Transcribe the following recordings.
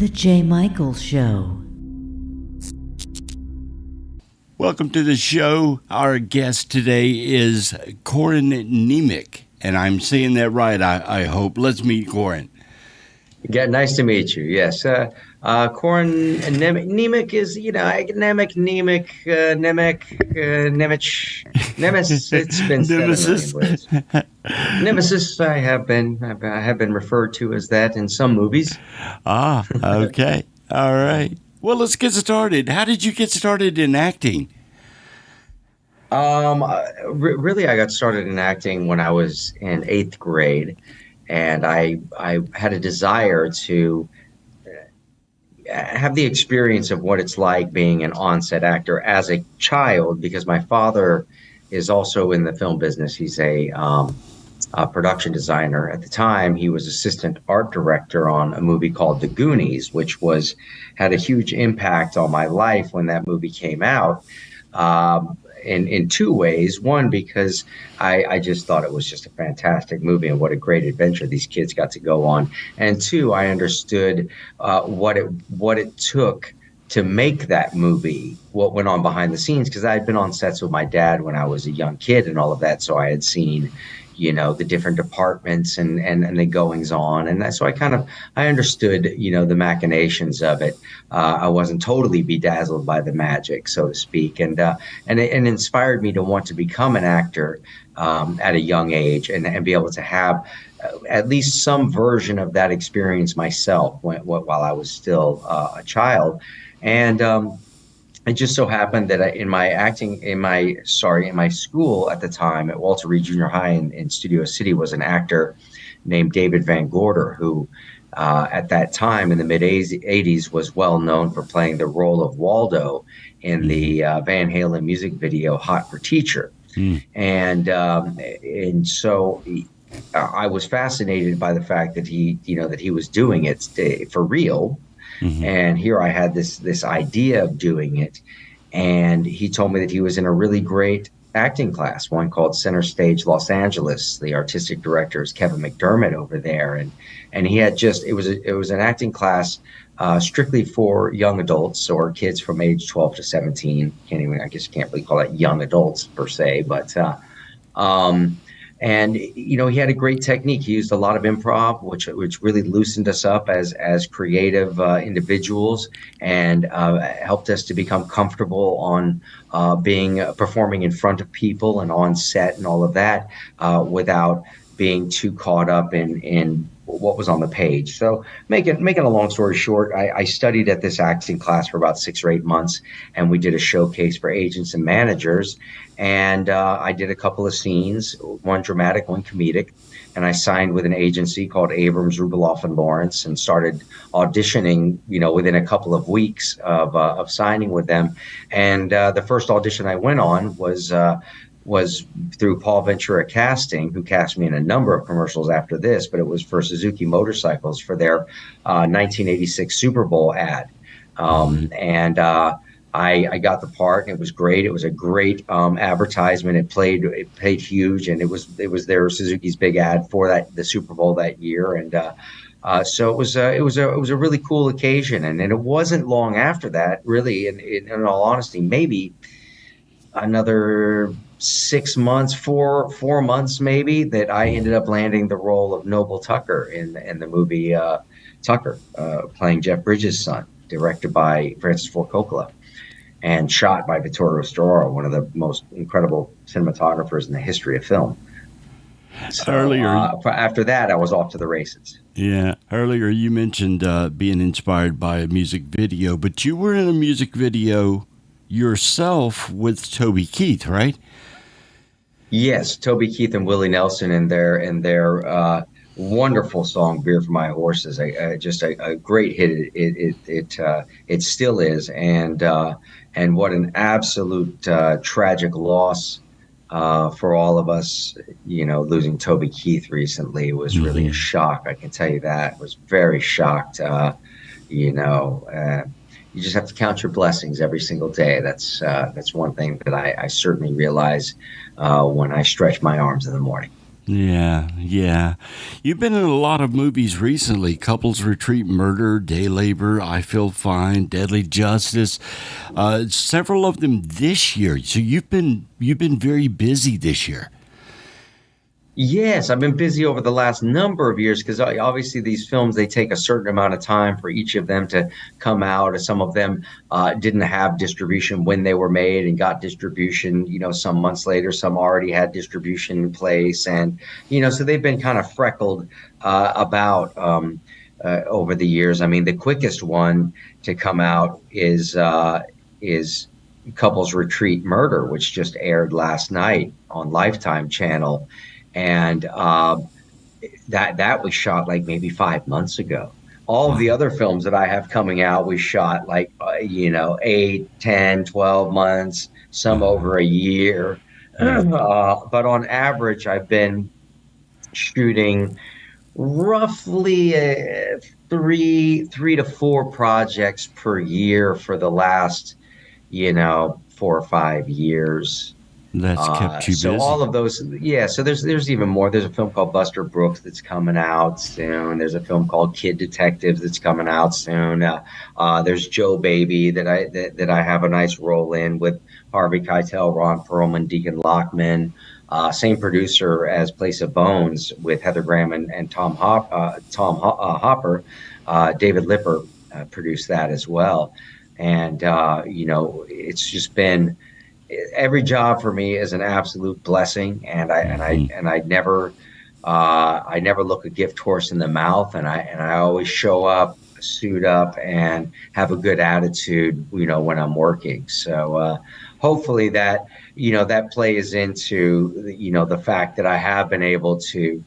The J. Michaels Show. Welcome to the show. Our guest today is Corin Nemec, and I'm saying that right, I hope. Let's meet Corin. Nice to meet you. Yes. Corin Nemec is, Nemesis. It's been said a million ways. Nemesis, I have been referred to as that in some movies. Okay. All right. Well, let's get started. How did you get started in acting? Really, I got started in acting when I was in 8th grade, and I had a desire to have the experience of what it's like being an on-set actor as a child, because my father is also in the film business. He's a production designer. At the time, he was assistant art director on a movie called The Goonies, which had a huge impact on my life when that movie came out. In two ways. One, because I just thought it was just a fantastic movie and what a great adventure these kids got to go on. And two, I understood what it took to make that movie, what went on behind the scenes, because I had been on sets with my dad when I was a young kid and all of that. So I had seen, the different departments and the goings on. And so I understood, the machinations of it. I wasn't totally bedazzled by the magic, so to speak. And it inspired me to want to become an actor at a young age and be able to have at least some version of that experience myself while I was still a child. And it just so happened that in my school at the time at Walter Reed Junior High in Studio City was an actor named David Van Gorder, who at that time in the mid 80s was well known for playing the role of Waldo in the Van Halen music video Hot for Teacher. And so I was fascinated by the fact that he was doing it for real. Mm-hmm. And here I had this idea of doing it. And he told me that he was in a really great acting class, one called Center Stage Los Angeles. The artistic director is Kevin McDermott over there. And he had it was an acting class strictly for young adults or kids from age 12 to 17. I guess you can't really call that young adults per se, but and he had a great technique. He used a lot of improv, which really loosened us up as creative individuals, and helped us to become comfortable on performing in front of people and on set and all of that, without being too caught up in what was on the page. So making a long story short, I studied at this acting class for about 6 or 8 months, and we did a showcase for agents and managers. And I did a couple of scenes, one dramatic, one comedic. And I signed with an agency called Abrams, Rubaloff, and Lawrence, and started auditioning, within a couple of weeks of signing with them. And the first audition I went on was through Paul Ventura Casting, who cast me in a number of commercials after this, but it was for Suzuki Motorcycles for their 1986 Super Bowl ad. I got the part, and it was great. It was a great advertisement. It played huge, and it was their Suzuki's big ad for the Super Bowl that year. And so it was a really cool occasion. And it wasn't long after that, really, in all honesty, maybe another 6 months, four months maybe, that I ended up landing the role of Noble Tucker in the movie Tucker, playing Jeff Bridges' son, directed by Francis Ford Coppola and shot by Vittorio Storaro, one of the most incredible cinematographers in the history of film. So, earlier, after that, I was off to the races. Yeah. Earlier, you mentioned being inspired by a music video, but you were in a music video yourself with Toby Keith, right? Yes, Toby Keith and Willie Nelson in their wonderful song "Beer for My Horses," just a great hit. It still is, and what an absolute tragic loss for all of us. Losing Toby Keith recently was really a shock. I can tell you that. I was very shocked. You just have to count your blessings every single day. That's one thing that I certainly realize when I stretch my arms in the morning. Yeah, yeah. You've been in a lot of movies recently: Couples Retreat, Murder, Day Labor, I Feel Fine, Deadly Justice. Several of them this year. So you've been very busy this year. Yes, I've been busy over the last number of years because obviously these films they take a certain amount of time for each of them to come out. Some of them didn't have distribution when they were made and got distribution, some months later. Some already had distribution in place, and so they've been kind of freckled about over the years. I mean, the quickest one to come out is Couples Retreat Murder, which just aired last night on Lifetime Channel, and that was shot like maybe 5 months ago. All of the Wow. other films that I have coming out we shot like 8, 10, 12 months, some Uh-huh. over a year. But on average I've been shooting roughly three to four projects per year for the last 4 or 5 years. That's kept you So all busy. of those, yeah. So there's even more. There's a film called Buster Brooks that's coming out soon. There's a film called Kid Detectives that's coming out soon. There's Joe Baby that I have a nice role in with Harvey Keitel, Ron Perlman, Deacon Lockman. Same producer as Place of Bones with Heather Graham and Hopper. David Lipper produced that as well. And it's just been every job for me is an absolute blessing, and Hmm. I never look a gift horse in the mouth, and I always show up, suit up, and have a good attitude, when I'm working. So hopefully that plays into the fact that I have been able to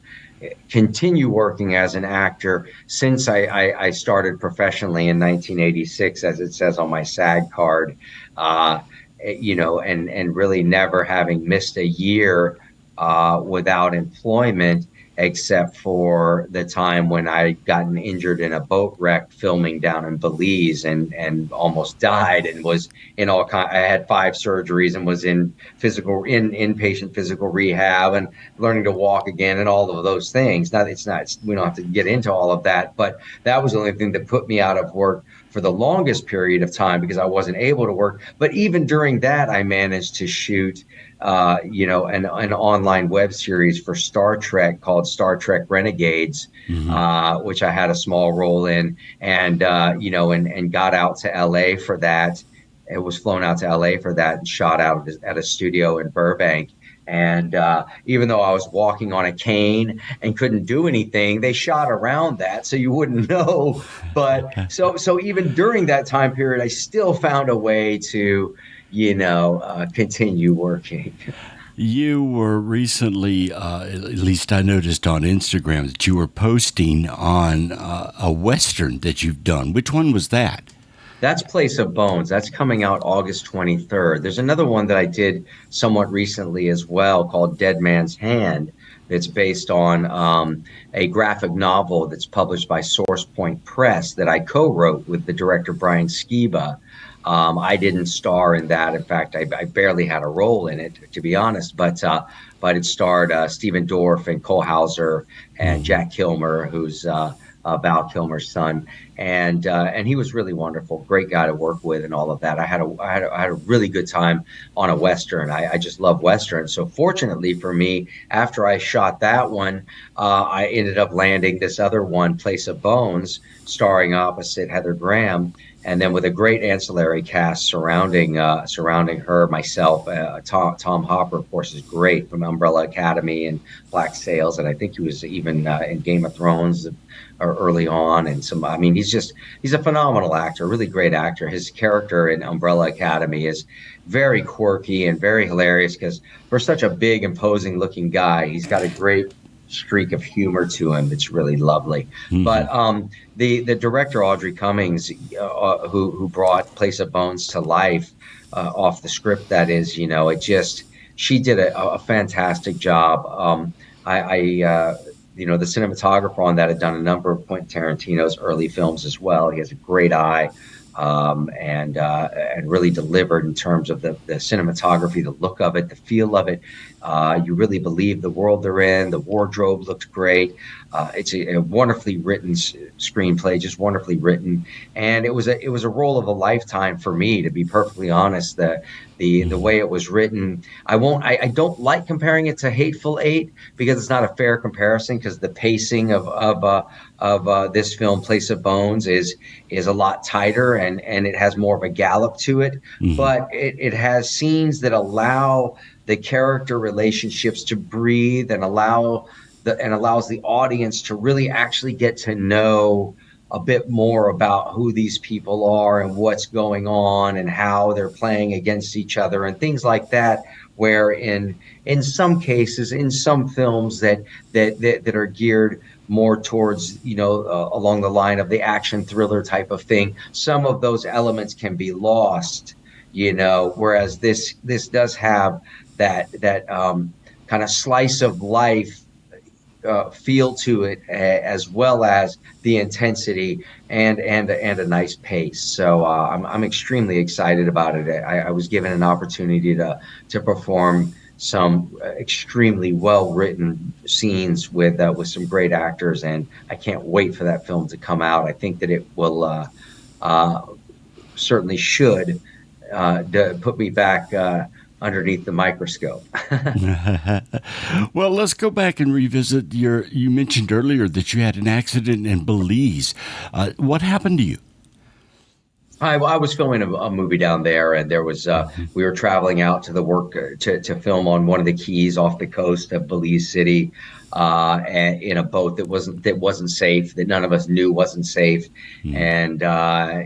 continue working as an actor since I started professionally in 1986, as it says on my SAG card. Uh, and really never having missed a year without employment, except for the time when I gotten injured in a boat wreck filming down in Belize and almost died and was in all kind. I had 5 surgeries and was in inpatient physical rehab and learning to walk again and all of those things. Now it's not we don't have to get into all of that, but that was the only thing that put me out of work for the longest period of time because I wasn't able to work. But even during that, I managed to shoot, an online web series for Star Trek called Star Trek Renegades, Hmm. which I had a small role in, and and got out to L.A. for that. It was flown out to LA for that and shot out at a studio in Burbank. And even though I was walking on a cane and couldn't do anything, they shot around that so you wouldn't know. But so even during that time period, I still found a way to, continue working. You were recently, at least I noticed on Instagram, that you were posting on a Western that you've done. Which one was that? That's Place of Bones. That's coming out August 23rd. There's another one that I did somewhat recently as well called Dead Man's Hand. That's based on a graphic novel that's published by Source Point Press that I co-wrote with the director Brian Skiba. I didn't star in that. In fact, I barely had a role in it, to be honest. But it starred Stephen Dorff and Cole Hauser and Hmm. Jack Kilmer, who's Val Kilmer's son, and he was really wonderful, great guy to work with, and all of that. I had a really good time on a western. I just love westerns. So fortunately for me, after I shot that one, I ended up landing this other one, Place of Bones, starring opposite Heather Graham. And then with a great ancillary cast surrounding her, myself, Tom Hopper, of course, is great from Umbrella Academy and Black Sails, and I think he was even in Game of Thrones early on. And some, I mean, he's a phenomenal actor, a really great actor. His character in Umbrella Academy is very quirky and very hilarious because for such a big, imposing looking guy, he's got a great streak of humor to him. It's really lovely. Hmm. But the director Audrey Cummings, who brought Place of Bones to life off the script, that is, it just she did a fantastic job. The cinematographer on that had done a number of Quentin Tarantino's early films as well. He has a great eye and really delivered in terms of the cinematography, the look of it, the feel of it. You really believe the world they're in. The wardrobe looks great. It's a wonderfully written screenplay, just wonderfully written, and it was a role of a lifetime for me, to be perfectly honest. The Mhm. way it was written, I don't like comparing it to Hateful Eight because it's not a fair comparison, because the pacing of this film, Place of Bones, is a lot tighter, and it has more of a gallop to it. Mhm. But it has scenes that allow the character relationships to breathe, and allows the audience to really actually get to know a bit more about who these people are and what's going on and how they're playing against each other and things like that. Where in some cases, in some films that are geared more towards, along the line of the action thriller type of thing, some of those elements can be lost. Whereas this does have that kind of slice of life feel to it, as well as the intensity and a nice pace. So I'm extremely excited about it. I was given an opportunity to perform some extremely well written scenes with some great actors, and I can't wait for that film to come out. I think that it will uh, certainly should put me back underneath the microscope. Well, let's go back and revisit your. You mentioned earlier that you had an accident in Belize. What happened to you? I was filming a movie down there, and Mhm. we were traveling out to the work to film on one of the keys off the coast of Belize City, and in a boat that wasn't safe, that none of us knew wasn't safe, Mhm.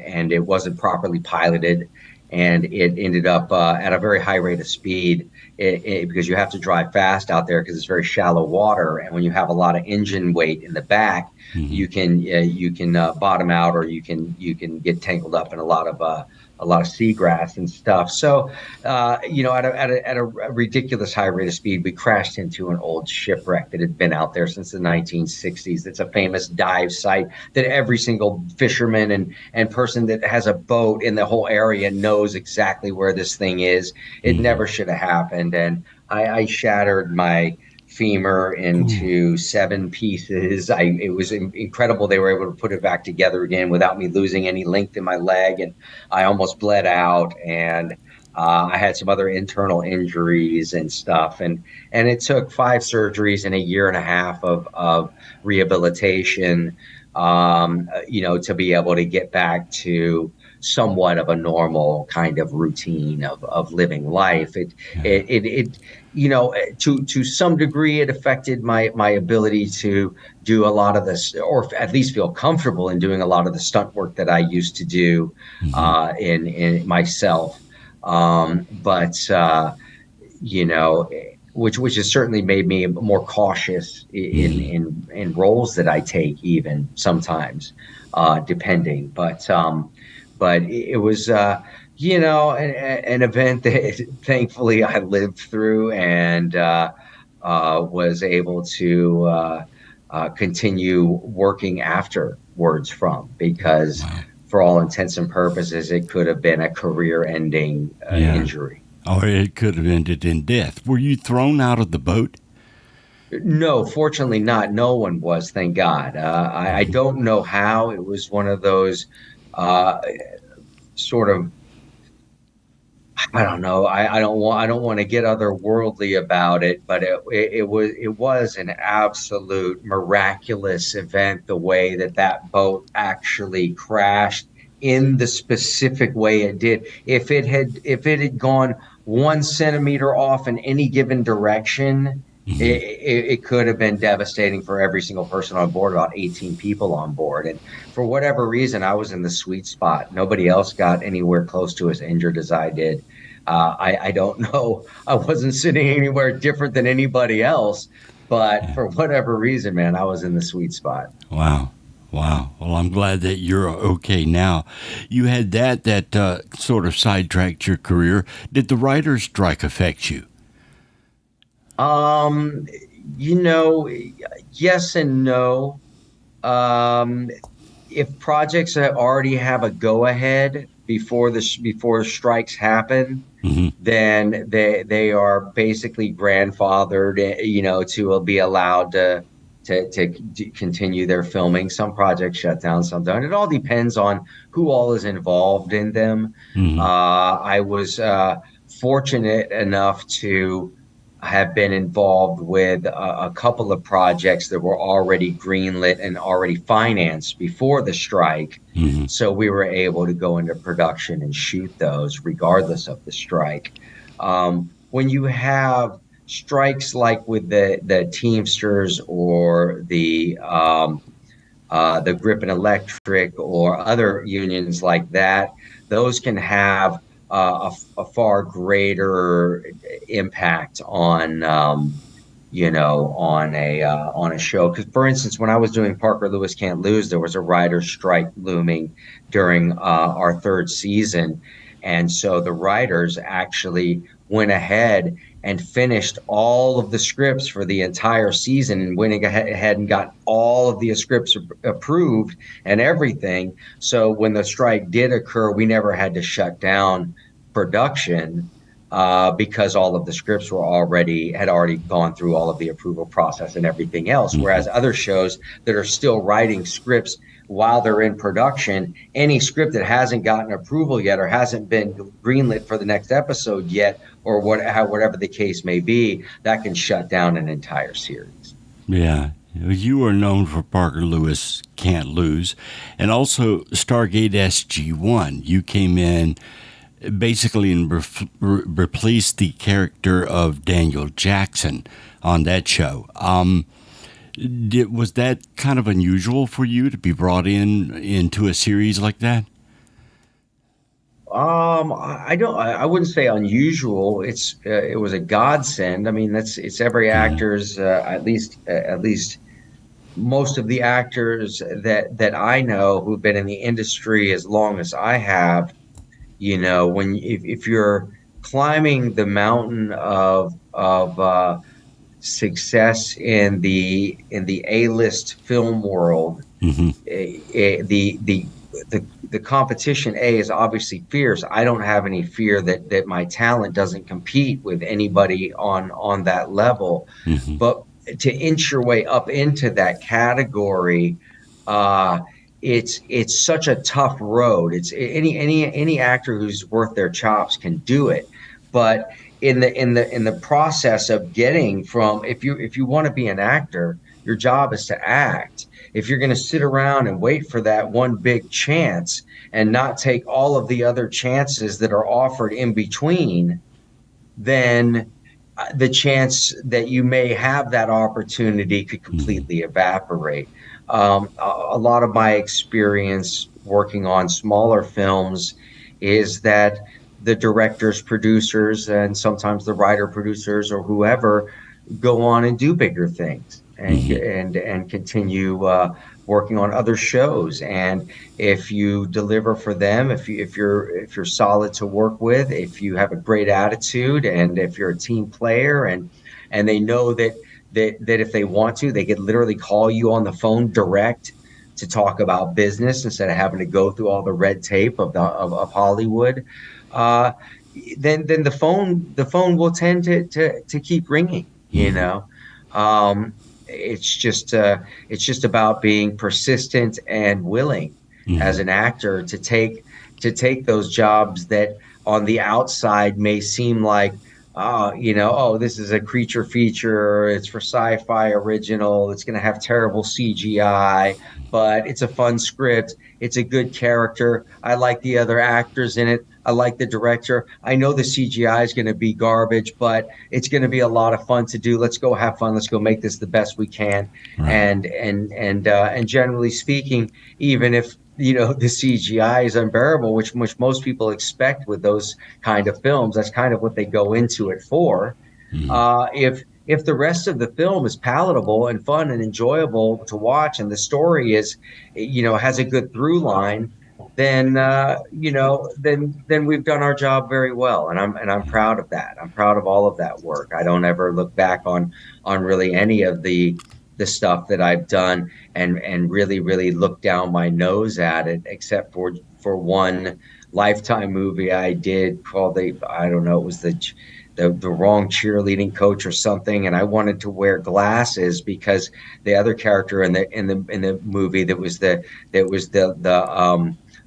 and it wasn't properly piloted, and it ended up at a very high rate of speed, because you have to drive fast out there because it's very shallow water, and when you have a lot of engine weight in the back, Mhm. you can bottom out, or you can get tangled up in a lot of seagrass and stuff. So, at a ridiculous high rate of speed, we crashed into an old shipwreck that had been out there since the 1960s. It's a famous dive site that every single fisherman and person that has a boat in the whole area knows exactly where this thing is. It Mhm. never should have happened, and I shattered my femur Ooh. into 7 pieces. It was incredible they were able to put it back together again without me losing any length in my leg, and I almost bled out, and I had some other internal injuries and stuff, and it took 5 surgeries and a year and a half of rehabilitation, to be able to get back to somewhat of a normal kind of routine of living life. Yeah. It to some degree, it affected my ability to do a lot of this, or at least feel comfortable in doing a lot of the stunt work that I used to do Mhm. in myself. But you know, which has certainly made me more cautious Mhm. in roles that I take, even sometimes, depending. But it was an event that thankfully I lived through, and was able to continue working afterwards from, because Wow. for all intents and purposes, it could have been a career-ending Yeah. injury. Or it could have ended in death. Were you thrown out of the boat? No, fortunately not. No one was, thank God. I Mhm. don't know how. It was one of those uh, sort of, I don't know. I don't want to get otherworldly about it, but it was an absolute miraculous event, the way that boat actually crashed in the specific way it did. If it had gone 1 centimeter off in any given direction, Mhm. it could have been devastating for every single person on board, about 18 people on board. And for whatever reason, I was in the sweet spot. Nobody else got anywhere close to as injured as I did. I don't know. I wasn't sitting anywhere different than anybody else, but Yeah. for whatever reason, man, I was in the sweet spot. Wow. Wow. Well, I'm glad that you're okay now. You had that sort of sidetracked your career. Did the writer's strike affect you? Um, you know, yes and no. Um, if projects that already have a go ahead before strikes happen, Hmm. then they are basically grandfathered, to be allowed to continue their filming. Some projects shut down, some don't. It all depends on who all is involved in them. Hmm. I was fortunate enough to have been involved with a couple of projects that were already greenlit and already financed before the strike. Hmm. So we were able to go into production and shoot those regardless of the strike. When you have strikes like with the Teamsters or the Grip and Electric or other unions like that, those can have a far greater impact on on a show. Because for instance, when I was doing Parker Lewis Can't Lose, there was a writer's strike looming during our third season, and so the writers actually went ahead and finished all of the scripts for the entire season and went ahead and got all of the scripts approved and everything. So when the strike did occur, we never had to shut down production because all of the scripts had already gone through all of the approval process and everything else. Hmm. Whereas other shows that are still writing scripts while they're in production, any script that hasn't gotten approval yet or hasn't been greenlit for the next episode yet, or whatever the case may be, that can shut down an entire series. Yeah. You are known for Parker Lewis Can't Lose, and also Stargate SG-1. You came in basically and replaced the character of Daniel Jackson on that show. Was that kind of unusual for you to be brought into a series like that? I don't. I wouldn't say unusual. It was a godsend. I mean, it's every Yeah. actor's at least most of the actors that I know who've been in the industry as long as I have. If you're climbing the mountain of success in the A-list film world, Hmm. the competition is obviously fierce. I don't have any fear that my talent doesn't compete with anybody on that level, Hmm. but to inch your way up into that category, uh, it's such a tough road. It's any actor who's worth their chops can do it, but in the process of getting from if you want to be an actor, your job is to act. If you're going to sit around and wait for that one big chance and not take all of the other chances that are offered in between, then the chance that you may have that opportunity could Hmm. completely evaporate. A lot of my experience working on smaller films is that the directors, producers, and sometimes the writer producers or whoever go on and do bigger things Hmm. and continue working on other shows. And if you deliver for them, if you're solid to work with, if you have a great attitude, and if you're a team player, and they know that if they want to, they could literally call you on the phone direct to talk about business instead of having to go through all the red tape of Hollywood. Uh, then the phone will tend to keep ringing. Hmm. Um, it's just about being persistent and willing as Hmm. an actor to take those jobs that on the outside may seem like, oh, this is a creature feature, it's for sci-fi original, it's going to have terrible CGI, but it's a fun script, it's a good character, I like the other actors in it, I like the director, I know the CGI is going to be garbage, but it's going to be a lot of fun to do. Let's go have fun. Let's go make this the best we can. Right. And generally speaking, even if the CGI is unbearable, which most people expect with those kind of films, that's kind of what they go into it for. Hmm. If the rest of the film is palatable and fun and enjoyable to watch, and the story has a good through line, then we've done our job very well, and I'm proud of that. I'm proud of all of that work. I don't ever look back on really any of the stuff that I've done and really, really look down my nose at it, except for one Lifetime movie I did called I don't know, it was the wrong cheerleading coach or something, and I wanted to wear glasses because the other character in the movie that was the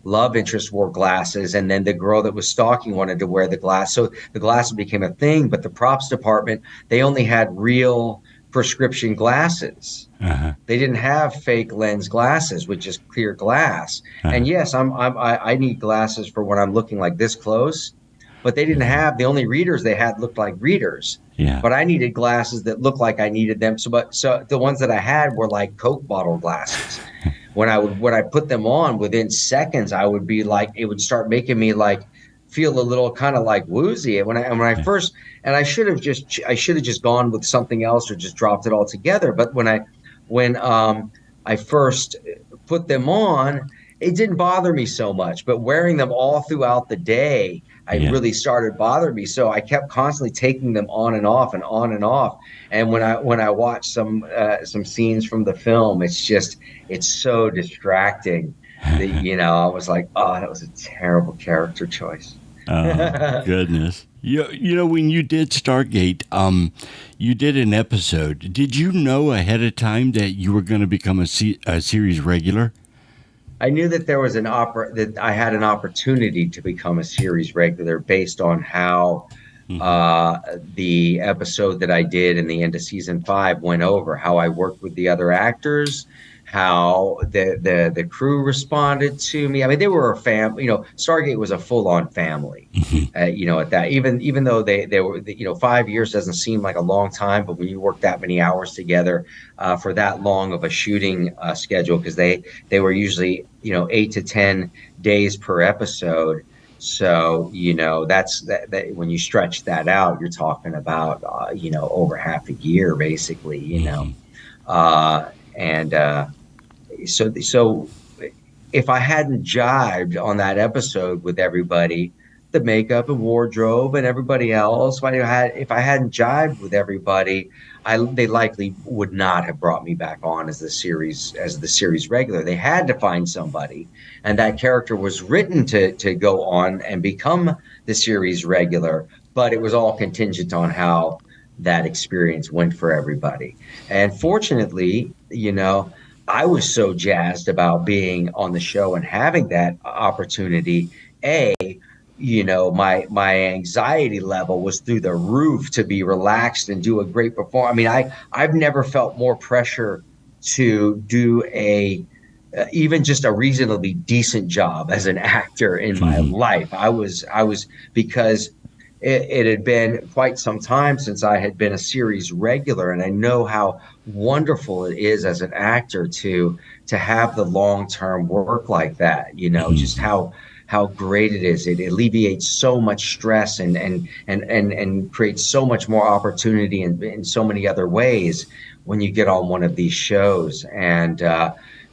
love interest wore glasses, and then the girl that was stalking wanted to wear the glass. So the glasses became a thing, but the props department, they only had real prescription glasses. Uh-huh. They didn't have fake lens glasses with just clear glass. Uh-huh. And yes, I need glasses for when I'm looking like this close, but they didn't have, the only readers they had looked like readers. Yeah. But I needed glasses that looked like I needed them. So the ones that I had were like Coke bottle glasses. When I put them on, within seconds, I would be like, it would start making me like feel a little kind of like woozy. And when I first, and I should have just gone with something else or just dropped it all together. But when I first put them on, it didn't bother me so much. But wearing them all throughout the day, I Yeah. really started bothering me. So I kept constantly taking them on and off and on and off. And when I watch some scenes from the film, it's so distracting that I was like, oh, that was a terrible character choice. Oh, goodness. When you did Stargate, you did an episode. Did you know ahead of time that you were going to become a series regular? I knew that there was that I had an opportunity to become a series regular based on how the episode that I did in the end of season 5 went over, how I worked with the other actors, how the crew responded to me. I mean, they were a family. Stargate was a full on family. At that, even though they were, 5 years doesn't seem like a long time, but when you work that many hours together for that long of a shooting schedule, because they were usually 8 to 10 days per episode. So that's that when you stretch that out, you're talking about over half a year basically. And so if I hadn't jived on that episode with everybody, the makeup and wardrobe and everybody else, if I hadn't jived with everybody, they likely would not have brought me back on as the series regular. They had to find somebody, and that character was written to go on and become the series regular, but it was all contingent on how that experience went for everybody. And fortunately, I was so jazzed about being on the show and having that opportunity. My anxiety level was through the roof to be relaxed and do a great performance. I mean, I've never felt more pressure to do even just a reasonably decent job as an actor in my life. I was because it had been quite some time since I had been a series regular, and I know how wonderful it is as an actor to have the long-term work like that. Just how great it is. It alleviates so much stress and creates so much more opportunity in so many other ways when you get on one of these shows. And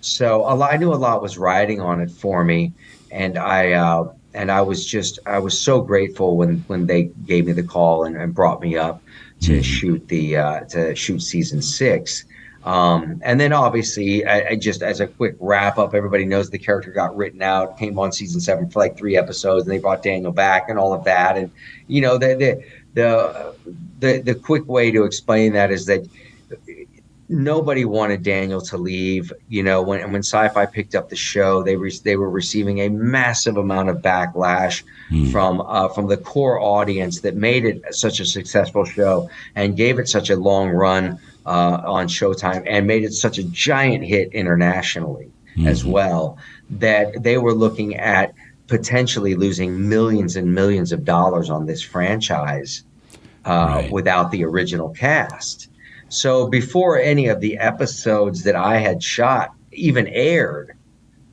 so I knew a lot was riding on it for me, and I was so grateful when they gave me the call and brought me up to shoot season 6. And then obviously, I just, as a quick wrap up, everybody knows the character got written out, came on season 7 for like 3 episodes, and they brought Daniel back and all of that. And the quick way to explain that is that nobody wanted Daniel to leave. When Sci-Fi picked up the show, they were receiving a massive amount of backlash from the core audience that made it such a successful show and gave it such a long run on Showtime and made it such a giant hit internationally as well, that they were looking at potentially losing millions and millions of dollars on this franchise without the original cast. So before any of the episodes that I had shot even aired,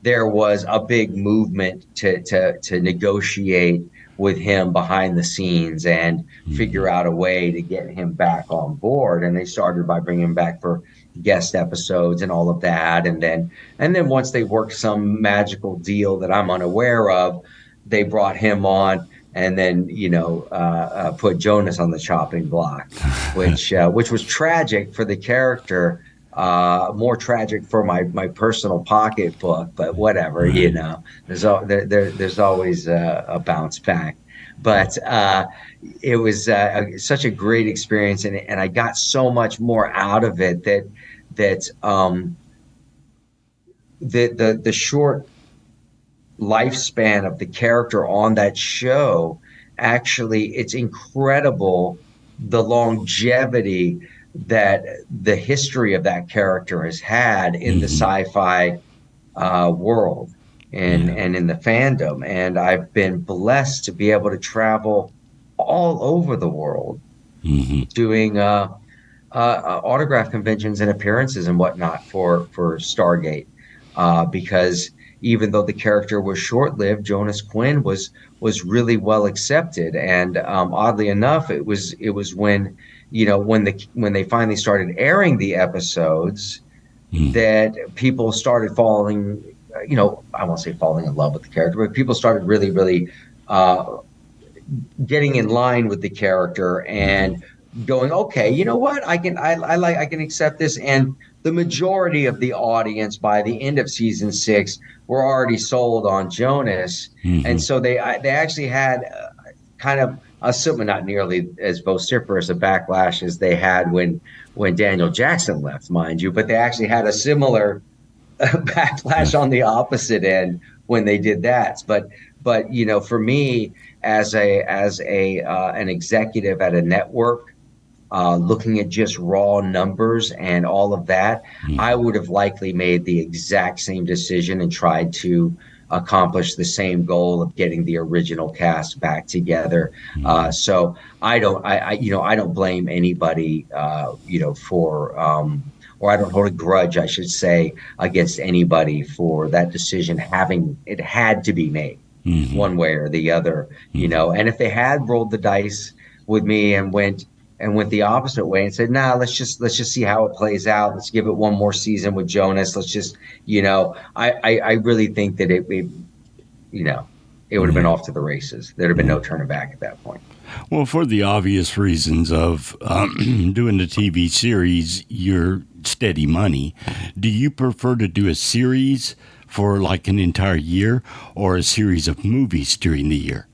there was a big movement to negotiate with him behind the scenes and figure out a way to get him back on board. And they started by bringing him back for guest episodes and all of that. And then once they worked some magical deal that I'm unaware of, they brought him on and then put Jonas on the chopping block, which was tragic for the character. more tragic for my personal pocketbook, but whatever, Right. there's always a bounce back. But it was such a great experience, and I got so much more out of it that the short lifespan of the character on that show, actually, it's incredible the longevity that the history of that character has had in the Hmm. sci-fi world Yeah. and in the fandom. And I've been blessed to be able to travel all over the world Hmm. doing autograph conventions and appearances and whatnot for Stargate, because even though the character was short-lived, Jonas Quinn was really well accepted, and oddly enough, it was when when they finally started airing the episodes that people started falling. I won't say falling in love with the character, but people started really uh, getting in line with the character Hmm. and going, okay, you know what, I can accept this. And the majority of the audience by the end of season 6 were already sold on Jonas, and Hmm. so they actually had kind of a similar, not nearly as vociferous a backlash as they had when Daniel Jackson left, mind you, but they actually had a similar backlash on the opposite end when they did that. But for me, as a an executive at a network, looking at just raw numbers and all of that, I would have likely made the exact same decision and tried to accomplish the same goal of getting the original cast back together. So I don't blame anybody, for or I don't hold a grudge, I should say, against anybody for that decision having it had to be made Hmm. one way or the other. And if they had rolled the dice with me and went the opposite way and said, "Nah, let's just see how it plays out. Let's give it one more season with Jonas. Let's just, I really think that you know, it would have been Yeah. off to the races. There'd have been no turning back at that point." Well, for the obvious reasons of doing the TV series, you're steady money. Do you prefer to do a series for like an entire year or a series of movies during the year?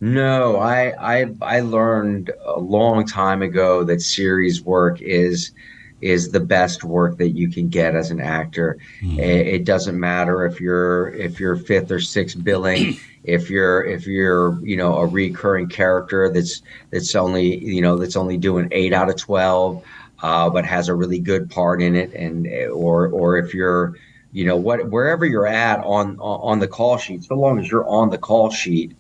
No, I learned a long time ago that series work is the best work that you can get as an actor. It doesn't matter if you're fifth or sixth billing, if you're a recurring character that's only doing 8 out of 12, but has a really good part in it, and or if you're wherever you're at on the call sheet, so long as you're on the call sheet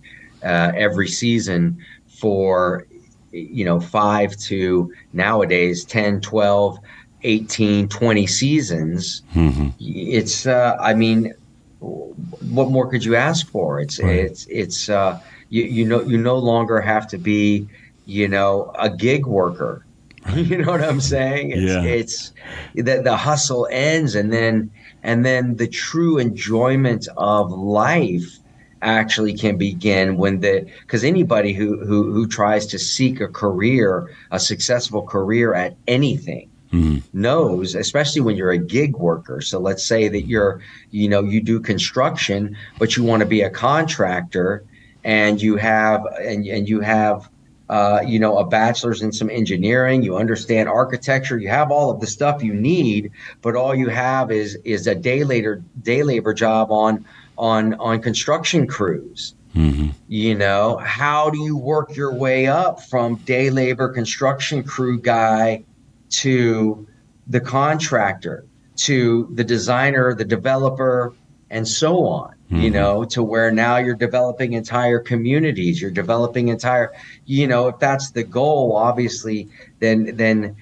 every season for 5 to nowadays 10, 12, 18, 20 seasons. Hmm. It's I mean, what more could you ask for? it's Right. it's it's you no longer have to be a gig worker. Right. You know what I'm saying? it's Yeah. it's that the hustle ends, and then the true enjoyment of life actually can begin when the because anybody who tries to seek a successful career at anything Hmm. knows, especially when you're a gig worker. So let's say that you do construction, but you want to be a contractor, and you have a bachelor's in some engineering, you understand architecture, you have all of the stuff you need, but all you have is a day labor job on construction crews. Hmm. How do you work your way up from day labor construction crew guy to the contractor, to the designer, the developer, and so on, Hmm. to where now you're developing entire communities, you're developing if that's the goal, obviously, then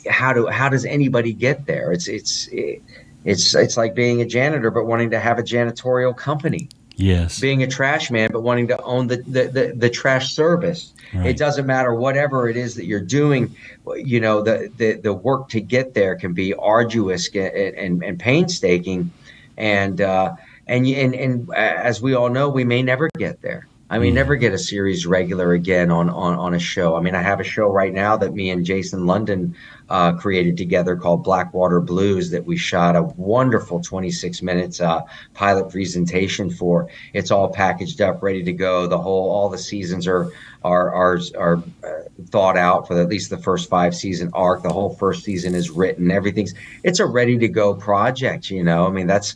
how does anybody get there? It's like being a janitor but wanting to have a janitorial company, Yes. being a trash man but wanting to own the trash service. It Right. doesn't matter whatever it is that you're doing. The work to get there can be arduous and painstaking, and as we all know, we may never get there. I mean, never get a series regular again on a show. I mean, I have a show right now that me and Jason London created together called Blackwater Blues that we shot a wonderful 26 minutes pilot presentation for. It's all packaged up, ready to go. All the seasons are thought out for at least the first 5 season arc. The whole first season is written. It's a ready to go project. I mean, that's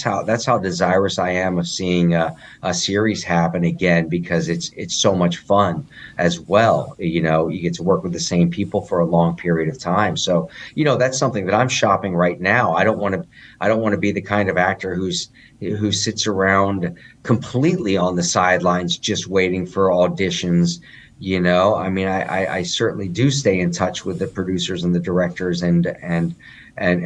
how desirous I am of seeing a series happen again, because it's so much fun as well. You get to work with the same people for a long period of time. So, that's something that I'm shopping right now. I don't want to be the kind of actor who sits around completely on the sidelines just waiting for auditions. I mean, I certainly do stay in touch with the producers and the directors and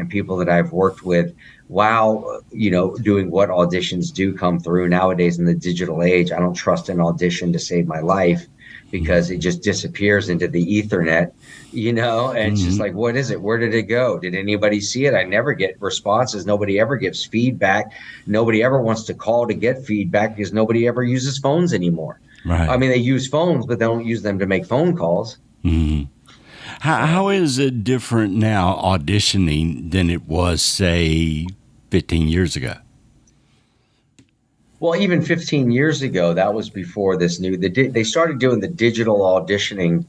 people that I've worked with while, doing what auditions do come through nowadays in the digital age. I don't trust an audition to save my life, because it just disappears into the ethernet, and it's just like, what is it? Where did it go? Did anybody see it? I never get responses. Nobody ever gives feedback. Nobody ever wants to call to get feedback, because nobody ever uses phones anymore. I Right. mean, they use phones, but they don't use them to make phone calls. How is it different now auditioning than it was, say, 15 years ago? Well, even 15 years ago, that was before they started doing the digital auditioning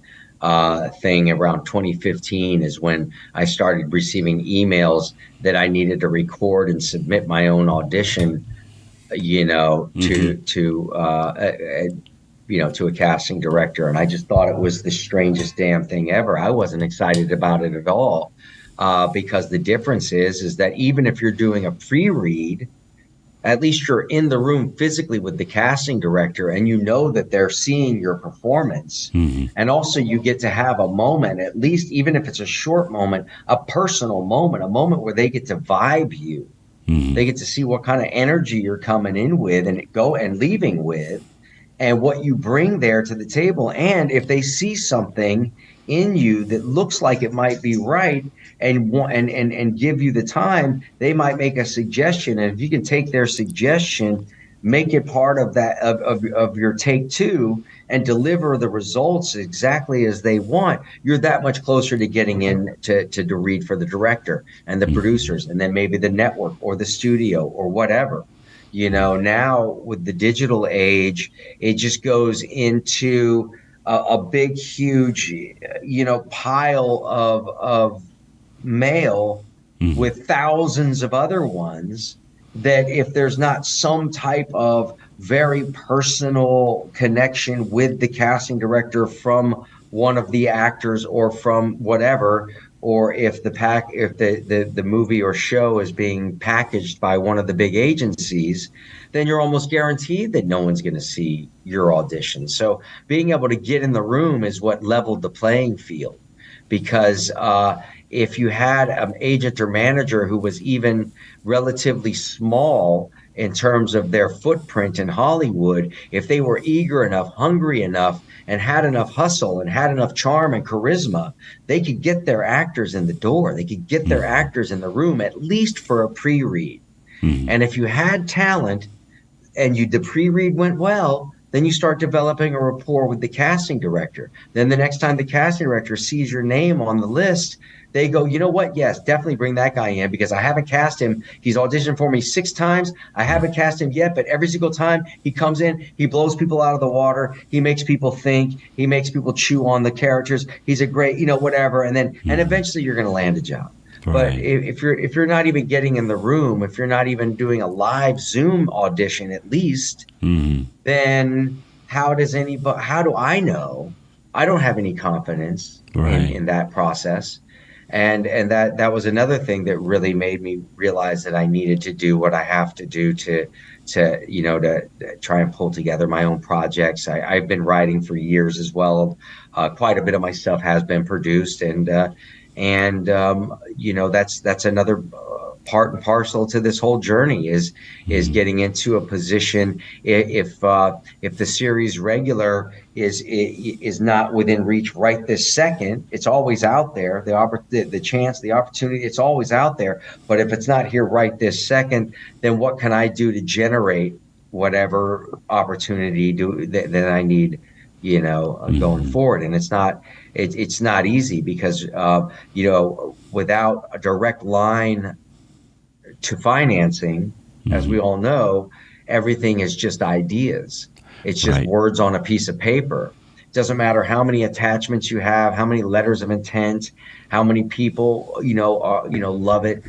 thing around 2015 is when I started receiving emails that I needed to record and submit my own audition, to a casting director. And I just thought it was the strangest damn thing ever. I wasn't excited about it at all, because the difference is that even if you're doing a pre-read, at least you're in the room physically with the casting director, and that they're seeing your performance. And also you get to have a moment, at least even if it's a short moment, a personal moment, a moment where they get to vibe you. They get to see what kind of energy you're coming in with and leaving with, and what you bring there to the table. And if they see something in you that looks like it might be right, and give you the time, they might make a suggestion. And if you can take their suggestion, make it part of that of your take two, and deliver the results exactly as they want, you're that much closer to getting in to read for the director and the producers, and then maybe the network or the studio or whatever. Now with the digital age, it just goes into a big, huge, pile of mail with thousands of other ones, that if there's not some type of very personal connection with the casting director from one of the actors or from whatever, or if the movie or show is being packaged by one of the big agencies, then you're almost guaranteed that no one's going to see your audition. So being able to get in the room is what leveled the playing field, because if you had an agent or manager who was even relatively small in terms of their footprint in Hollywood, if they were eager enough, hungry enough, and had enough hustle and had enough charm and charisma, they could get their actors in the door. They could get their actors in the room, at least for a pre-read. And if you had talent and the pre-read went well, then you start developing a rapport with the casting director. Then the next time the casting director sees your name on the list, they go, you know what? Yes, definitely bring that guy in, because I haven't cast him. He's auditioned for me 6 times. I haven't cast him yet, but every single time he comes in, he blows people out of the water. He makes people think. He makes people chew on the characters. He's a great, whatever. And eventually you're going to land a job. But Right. if you're not even getting in the room, if you're not even doing a live Zoom audition at least, then how do I know? I don't have any confidence Right. in that process. And that was another thing that really made me realize that I needed to do what I have to do to try and pull together my own projects. I've been writing for years as well. Quite a bit of my stuff has been produced, that's another part and parcel to this whole journey is getting into a position. If the series regular is not within reach right this second, it's always out there. The chance, the opportunity, it's always out there. But if it's not here right this second, then what can I do to generate whatever opportunity that I need, going Hmm. forward. And it's not easy because without a direct line to financing, as we Hmm. all know, everything is just ideas. It's just Right. words on a piece of paper. It doesn't matter how many attachments you have, how many letters of intent, how many people love it.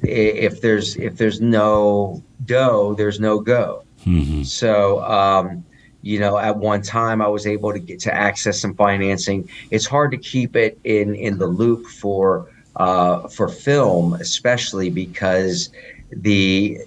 If there's no dough, there's no go. Hmm. So, at one time I was able to get to access some financing. It's hard to keep it in the loop for film, especially because the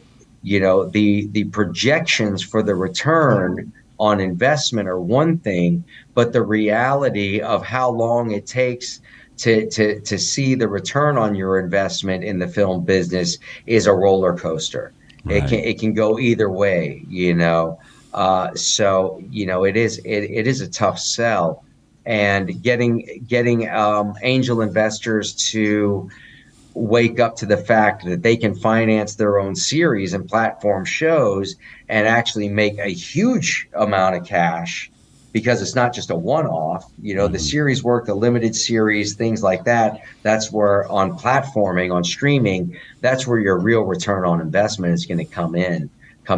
the projections for the return on investment are one thing, but the reality of how long it takes to see the return on your investment in the film business is a roller coaster. It can Right. it can go either way. So it is a tough sell, and getting angel investors to wake up to the fact that they can finance their own series and platform shows and actually make a huge amount of cash, because it's not just a one-off. The Hmm. series work, the limited series, things like that. That's where, on platforming, on streaming, that's where your real return on investment is going to come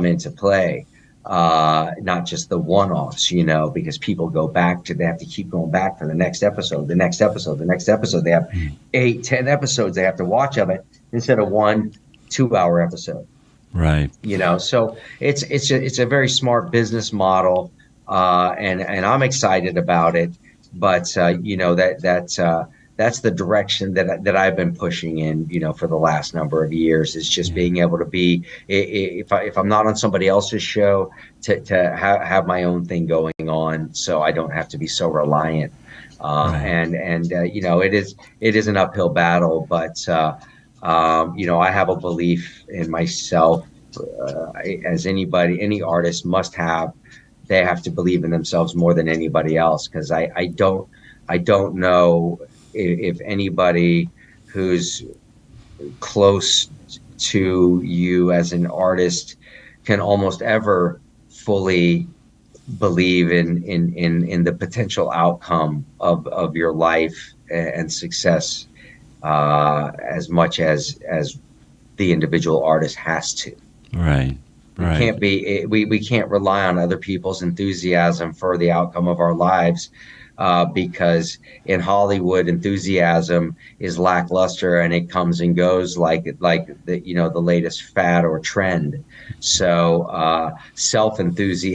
into play. Not just the one-offs, because people they have to keep going back for the next episode, the next episode, the next episode. They have 8, 10 episodes they have to watch of it instead of 1 2 hour episode. Right. So it's a very smart business model, and I'm excited about it. But that's the direction that I've been pushing in, for the last number of years, is just Yeah. being able to be, if I'm not on somebody else's show, to have my own thing going on, so I don't have to be so reliant. Right. And it is an uphill battle, but I have a belief in myself, as any artist must have. They have to believe in themselves more than anybody else, because I don't know if anybody who's close to you as an artist can almost ever fully believe in the potential outcome of your life and success, as much as the individual artist has to. Right. It Right. can't be we can't rely on other people's enthusiasm for the outcome of our lives, because in Hollywood, enthusiasm is lackluster, and it comes and goes like the latest fad or trend. So self-induced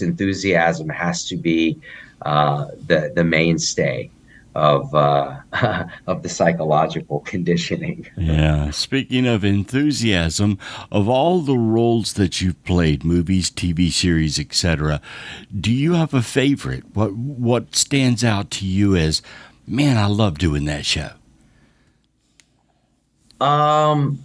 enthusiasm has to be the mainstay of of the psychological conditioning. Yeah. Speaking of enthusiasm, of all the roles that you've played, movies, TV series, etc., do you have a favorite? What stands out to you as, man, I love doing that show? Um,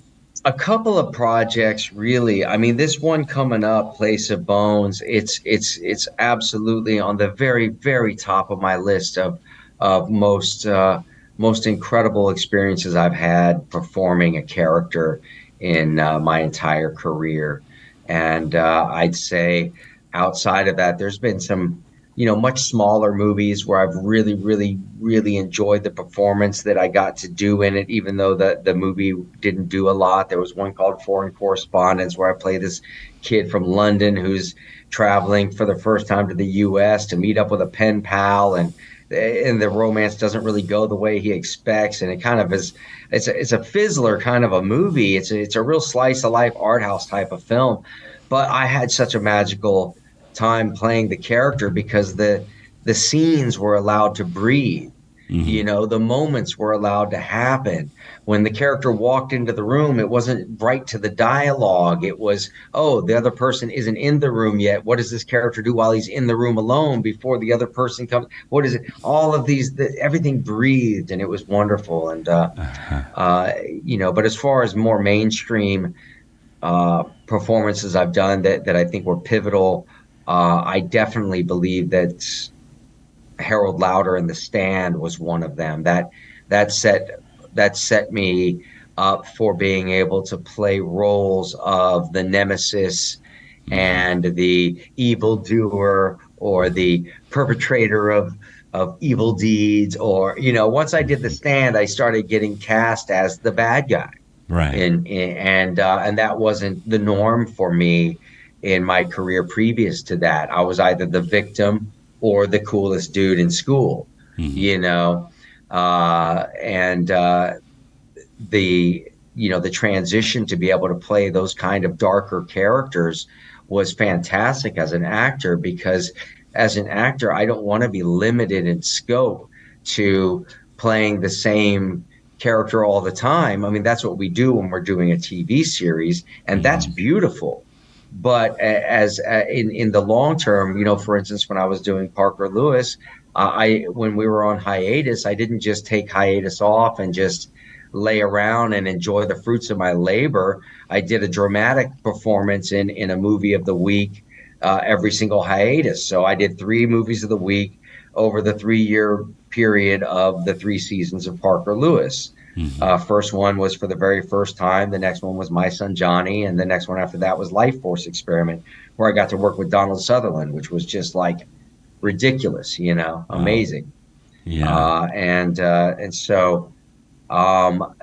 a couple of projects, really. I mean, this one coming up, Place of Bones, it's absolutely on the very, very top of my list of most incredible experiences I've had performing a character in my entire career. And I'd say, outside of that, there's been some much smaller movies where I've really, really, really enjoyed the performance that I got to do in it, even though the movie didn't do a lot. There was one called Foreign Correspondence, where I play this kid from London who's traveling for the first time to the U.S. to meet up with a pen pal, and the romance doesn't really go the way he expects, and it kind of is. It's a fizzler kind of a movie. It's a real slice of life art house type of film, but I had such a magical time playing the character, because the scenes were allowed to breathe. Hmm. The moments were allowed to happen. When the character walked into the room, it wasn't right to the dialogue. It was, oh, the other person isn't in the room yet. What does this character do while he's in the room alone before the other person comes? What is it? All of everything breathed, and it was wonderful. And but as far as more mainstream performances I've done that I think were pivotal, I definitely believe that Harold Lauder in The Stand was one of them. That set that set me up for being able to play roles of the nemesis and the evildoer or the perpetrator of evil deeds, or once I did The Stand, I started getting cast as the bad guy, Right. and that wasn't the norm for me in my career previous to that. I was either the victim or the coolest dude in school, Hmm. you know, and the the transition to be able to play those kind of darker characters was fantastic as an actor, because as an actor I don't want to be limited in scope to playing the same character all the time. I mean, that's what we do when we're doing a TV series, and that's Hmm. beautiful. But as in the long term, for instance, when I was doing Parker Lewis, I when we were on hiatus, I didn't just take hiatus off and just lay around and enjoy the fruits of my labor. I did a dramatic performance in a movie of the week every single hiatus. So I did 3 movies of the week over the 3-year period of the 3 seasons of Parker Lewis. Hmm. First one was For the Very First Time. The next one was My Son Johnny, and the next one after that was Life Force Experiment, where I got to work with Donald Sutherland, which was just like ridiculous, Wow. amazing. Yeah. And so um,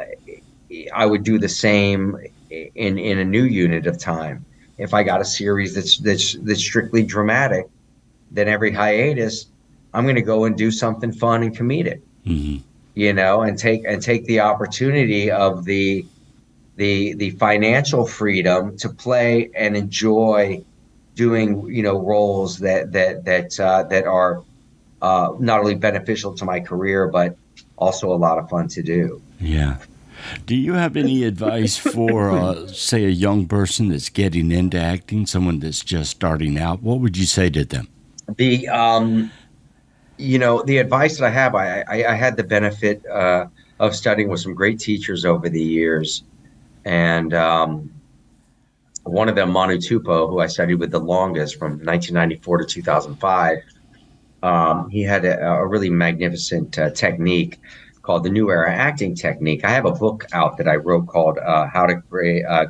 I would do the same in a new unit of time. If I got a series that's strictly dramatic, then every hiatus, I'm going to go and do something fun and comedic, Hmm. and take the opportunity of the financial freedom to play and enjoy doing roles that are not only beneficial to my career, but also a lot of fun to do. Yeah. Do you have any advice for, say, a young person that's getting into acting, someone that's just starting out? What would you say to them? The the advice that I have, I had the benefit of studying with some great teachers over the years, and one of them, Manu Tupou, who I studied with the longest from 1994 to 2005. He had a really magnificent technique called the New Era Acting Technique. I have a book out that I wrote called "How to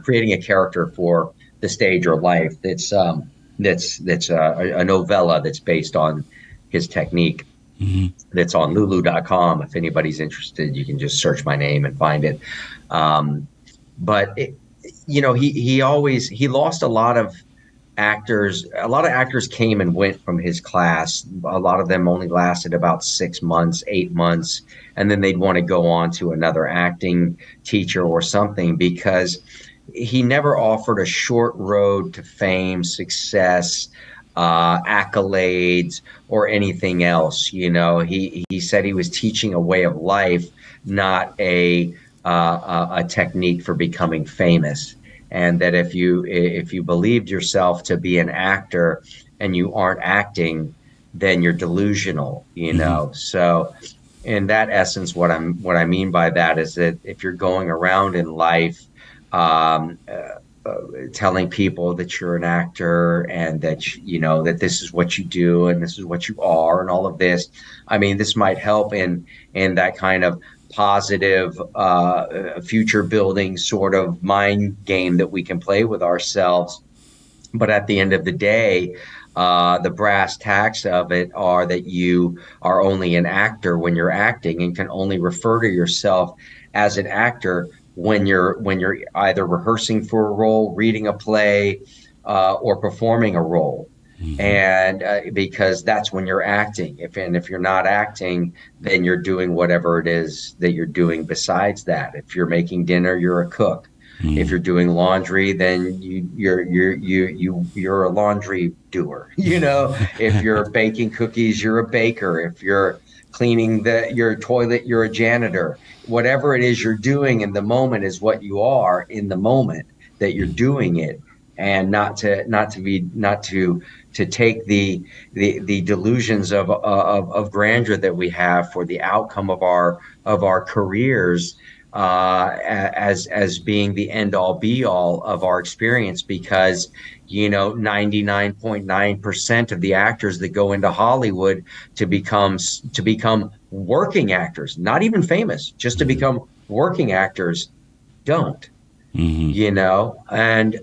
Creating a Character for the Stage or Life." That's a novella that's based on his technique. Hmm. That's on Lulu.com. If anybody's interested, you can just search my name and find it. Um, but he lost a lot of actors. A lot of actors came and went from his class. A lot of them only lasted about 6 months, 8 months, and then they'd want to go on to another acting teacher or something, because he never offered a short road to fame, success, accolades, or anything else. He said he was teaching a way of life, not a technique for becoming famous, and that if you believed yourself to be an actor and you aren't acting, then you're delusional. Hmm. So in that essence, what I mean by that is that if you're going around in life um, telling people that you're an actor, and that this is what you do and this is what you are and all of this, I mean, this might help in that kind of positive future building sort of mind game that we can play with ourselves. But at the end of the day, the brass tacks of it are that you are only an actor when you're acting, and can only refer to yourself as an actor when you're either rehearsing for a role, reading a play, or performing a role. Hmm. And because that's when you're acting. If you're not acting, then you're doing whatever it is that you're doing besides that. If you're making dinner, you're a cook. If Hmm. you're doing laundry, then you're a laundry doer. If you're baking cookies, you're a baker. If you're cleaning your toilet, you're a janitor. Whatever it is you're doing in the moment is what you are in the moment that you're doing it, and not to take the delusions of grandeur that we have for the outcome of our careers as being the end all be all of our experience, because 99.9% of the actors that go into Hollywood to become working actors, not even famous, just to become working actors, don't. Hmm. And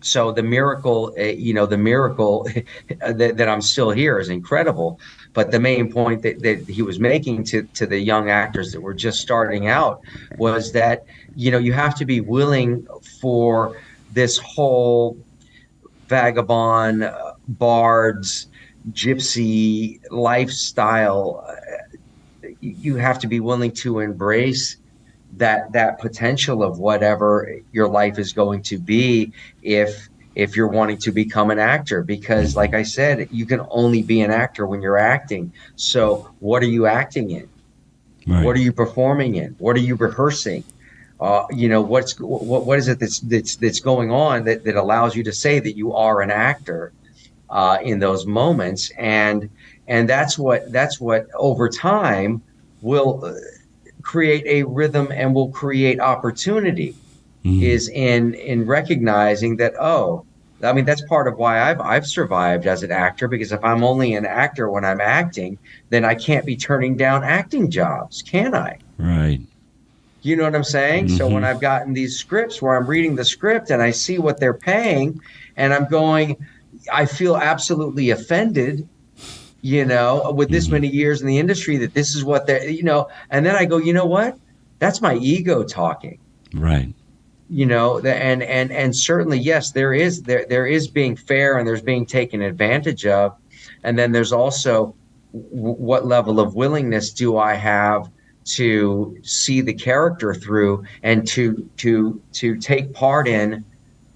So the miracle that I'm still here is incredible. But the main point that he was making to the young actors that were just starting out was that, you have to be willing for this whole vagabond, bards, gypsy lifestyle. You have to be willing to embrace that potential of whatever your life is going to be if you're wanting to become an actor, because like I said, you can only be an actor when you're acting. So what are you acting in? Right. What are you performing in? What are you rehearsing? What is it that's going on that allows you to say that you are an actor in those moments? And that's what over time will create a rhythm and will create opportunity, Mm. is in recognizing that, oh, I mean, that's part of why I've survived as an actor, because if I'm only an actor when I'm acting, then I can't be turning down acting jobs, can I? Right. You know what I'm saying? So when Hmm. I've gotten these scripts where I'm reading the script and I see what they're paying, and I'm going, I feel absolutely offended, with this Hmm. many years in the industry, that this is what and then I go, you know what? That's my ego talking. Right. And certainly, yes, there is being fair, and there's being taken advantage of. And then there's also, what level of willingness do I have to see the character through, and to take part in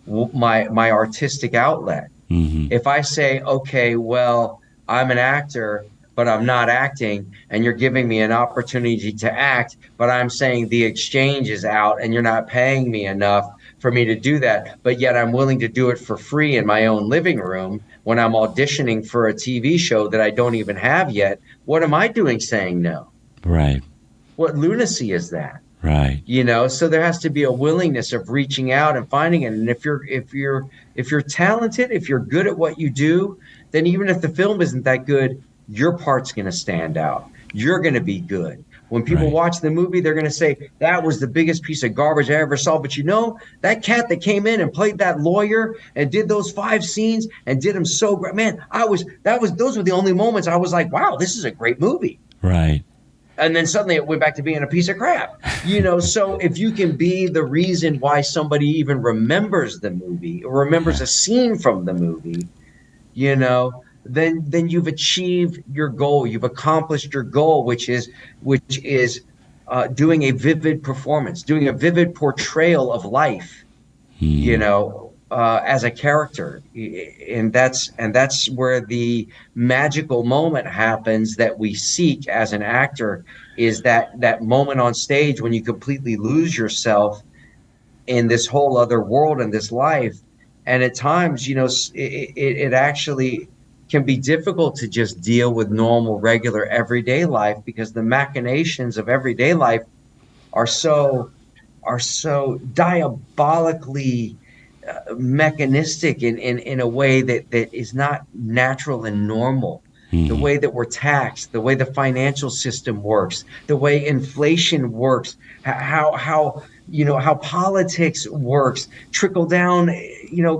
my artistic outlet. Hmm. If I say, okay, well, I'm an actor, but I'm not acting, and you're giving me an opportunity to act, but I'm saying the exchange is out and you're not paying me enough for me to do that, but yet I'm willing to do it for free in my own living room when I'm auditioning for a TV show that I don't even have yet, what am I doing saying no? Right. What lunacy is that? Right. So there has to be a willingness of reaching out and finding it. And if you're talented, if you're good at what you do, then even if the film isn't that good, your part's going to stand out. You're going to be good. When people Right. watch the movie, they're going to say, that was the biggest piece of garbage I ever saw. But that cat that came in and played that lawyer and did those 5 scenes and did them so great, man, those were the only moments I was like, wow, this is a great movie. Right. And then suddenly it went back to being a piece of crap. So if you can be the reason why somebody even remembers the movie, or remembers Yeah. a scene from the movie, then you've achieved your goal. You've accomplished your goal, which is doing a vivid performance, doing a vivid portrayal of life, Mm. as a character. And that's where the magical moment happens that we seek as an actor, is that moment on stage when you completely lose yourself in this whole other world and this life. And at times, it actually can be difficult to just deal with normal, regular, everyday life, because the machinations of everyday life are so diabolically mechanistic in a way that is not natural and normal. The Mm. way that we're taxed, the way the financial system works, the way inflation works, how politics works, trickle down,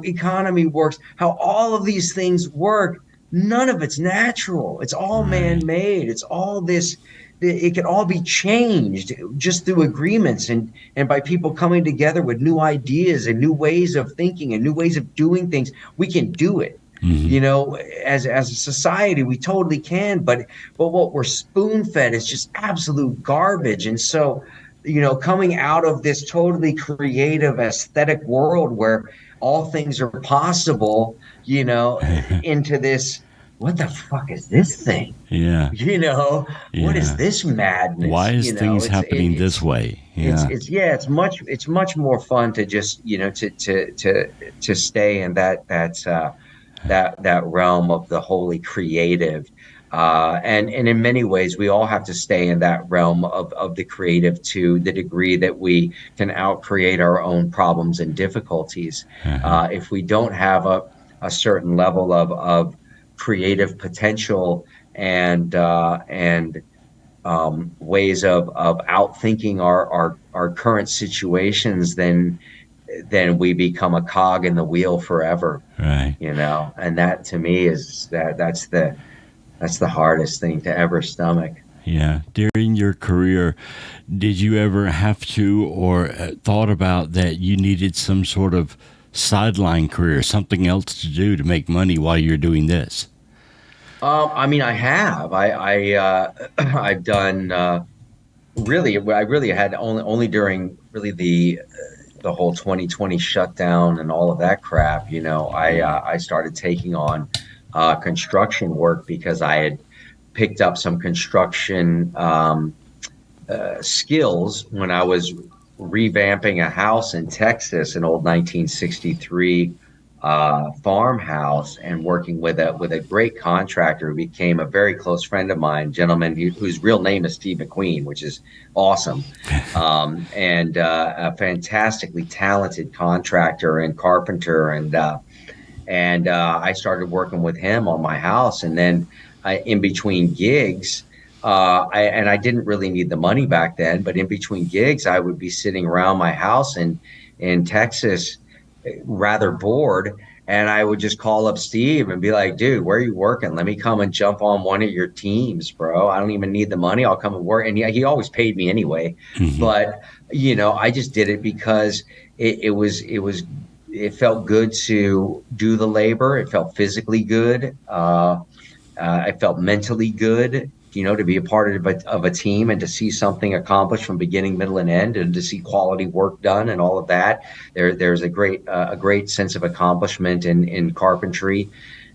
economy works, how all of these things work. None of it's natural. It's all Right. man-made. It's all this. It can all be changed just through agreements, and by people coming together with new ideas and new ways of thinking and new ways of doing things. We can do it. Hmm. As a society, we totally can, but what we're spoon fed is just absolute garbage. And so, coming out of this totally creative aesthetic world where all things are possible, into this, what the fuck is this thing? Yeah. you know what is Yeah. this Why madness? is things happening this way? Yeah. It's much more fun to just, to stay in that realm of the wholly creative. And in many ways, we all have to stay in that realm of the creative, to the degree that we can outcreate our own problems and difficulties. Uh-huh. If we don't have a certain level of creative potential and ways of outthinking our current situations, then then we become a cog in the wheel forever, Right. and that to me is that's the hardest thing to ever stomach. Yeah. During your career, did you ever have to or thought about that you needed some sort of sideline career, something else to do to make money while you're doing this? I mean, I have. I've done really. I really had only during really the whole 2020 shutdown and all of that crap. I started taking on construction work because I had picked up some construction skills when I was revamping a house in Texas, an old 1963 farmhouse, and working with a great contractor who became a very close friend of mine, gentleman whose real name is Steve McQueen, which is awesome, and a fantastically talented contractor and carpenter, and I started working with him on my house, and then in between gigs. I didn't really need the money back then, but in between gigs, I would be sitting around my house in Texas, rather bored, and I would just call up Steve and be like, "Dude, where are you working? Let me come and jump on one of your teams, bro. I don't even need the money. I'll come and work." And yeah, he always paid me anyway, Hmm. but I just did it because it felt good to do the labor. It felt physically good. I felt mentally good, to be a part of a team and to see something accomplished from beginning, middle, and end, and to see quality work done and all of that. There's a great sense of accomplishment in carpentry,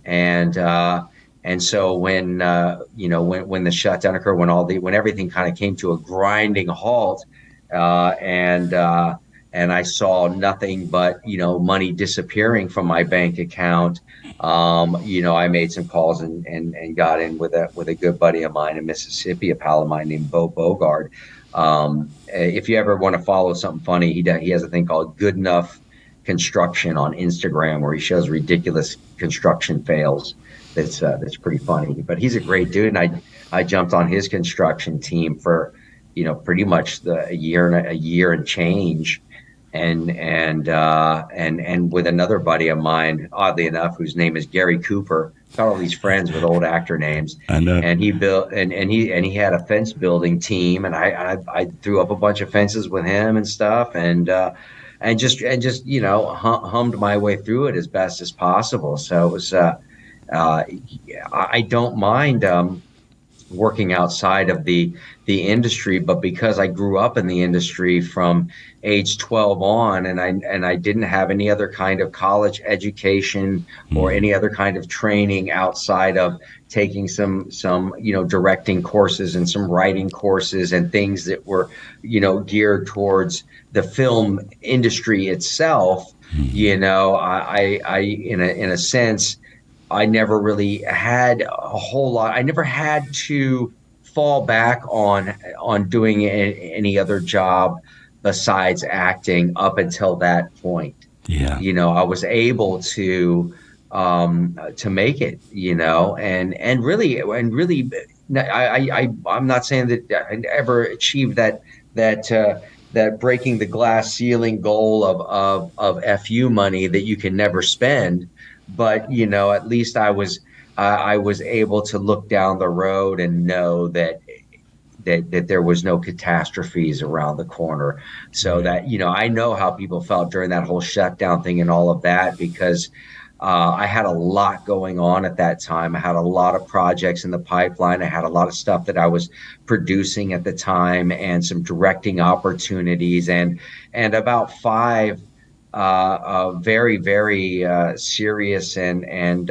and so when the shutdown occurred, when everything kind of came to a grinding halt, uh, and uh, and I saw nothing but money disappearing from my bank account. I made some calls and got in with a good buddy of mine in Mississippi, a pal of mine named Bo Bogard. If you ever want to follow something funny, he has a thing called Good Enough Construction on Instagram, where he shows ridiculous construction fails. That's pretty funny. But he's a great dude, and I jumped on his construction team for pretty much a year and change, and with another buddy of mine, oddly enough, whose name is Gary Cooper. Got all these friends with old actor names, I know. and he built and he had a fence building team, and I threw up a bunch of fences with him and stuff, and just hummed my way through it as best as possible. So it was I don't mind working outside of the industry, but because I grew up in the industry from age 12 on, and I didn't have any other kind of college education or Mm. any other kind of training outside of taking some directing courses and some writing courses and things that were geared towards the film industry itself. Mm. I in a sense, I never really had a whole lot. I never had to fall back on doing any other job besides acting up until that point. Yeah. I was able to make it, and really, I'm not saying that I ever achieved that breaking the glass ceiling goal of FU money that you can never spend, but at least I was able to look down the road and know that there was no catastrophes around the corner. So Right. that I know how people felt during that whole shutdown thing and all of that, because I had a lot going on at that time. I had a lot of projects in the pipeline. I had a lot of stuff that I was producing at the time, and some directing opportunities, and about five very, very serious and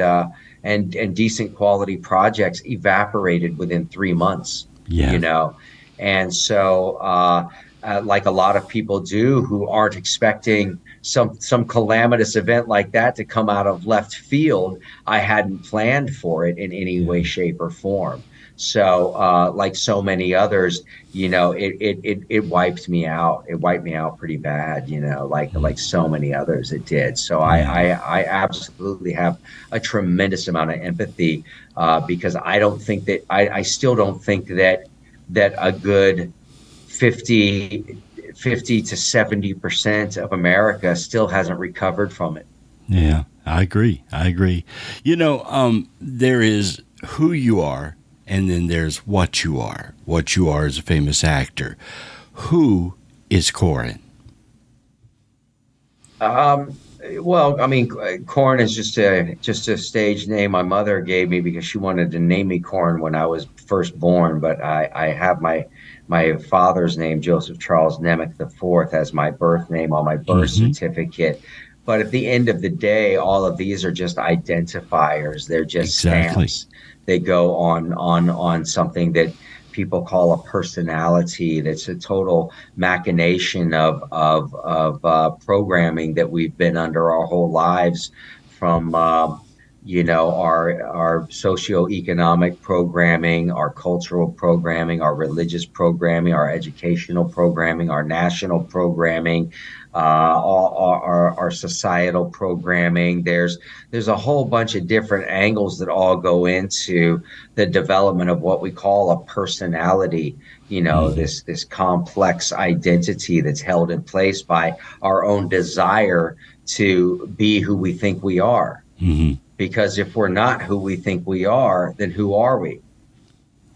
decent quality projects evaporated within 3 months. you Yeah. know and so like a lot of people do, who aren't expecting some calamitous event like that to come out of left field, I hadn't planned for it in any Yeah. way, shape, or form. So like so many others, it wiped me out. It wiped me out pretty bad, like Mm. so many others it did. So Yeah. I absolutely have a tremendous amount of empathy, because I still don't think that a good 50 50 to 70% of America still hasn't recovered from it. Yeah, I agree. I agree. There is who you are, and then there's what you are. What you are as a famous actor. Who is Corin? Well, I mean, Corin is just a stage name my mother gave me because she wanted to name me Corin when I was first born. But I have my father's name, Joseph Charles Nemec IV, as my birth name on my birth Mm-hmm. certificate. But at the end of the day, all of these are just identifiers. They're just Exactly. stamps. They go on something that people call a personality. That's a total machination of programming that we've been under our whole lives, from our socioeconomic programming, our cultural programming, our religious programming, our educational programming, our national programming, all our societal programming. There's a whole bunch of different angles that all go into the development of what we call a personality. Mm-hmm. This complex identity that's held in place by our own desire to be who we think we are. Mm-hmm. Because if we're not who we think we are, then who are we?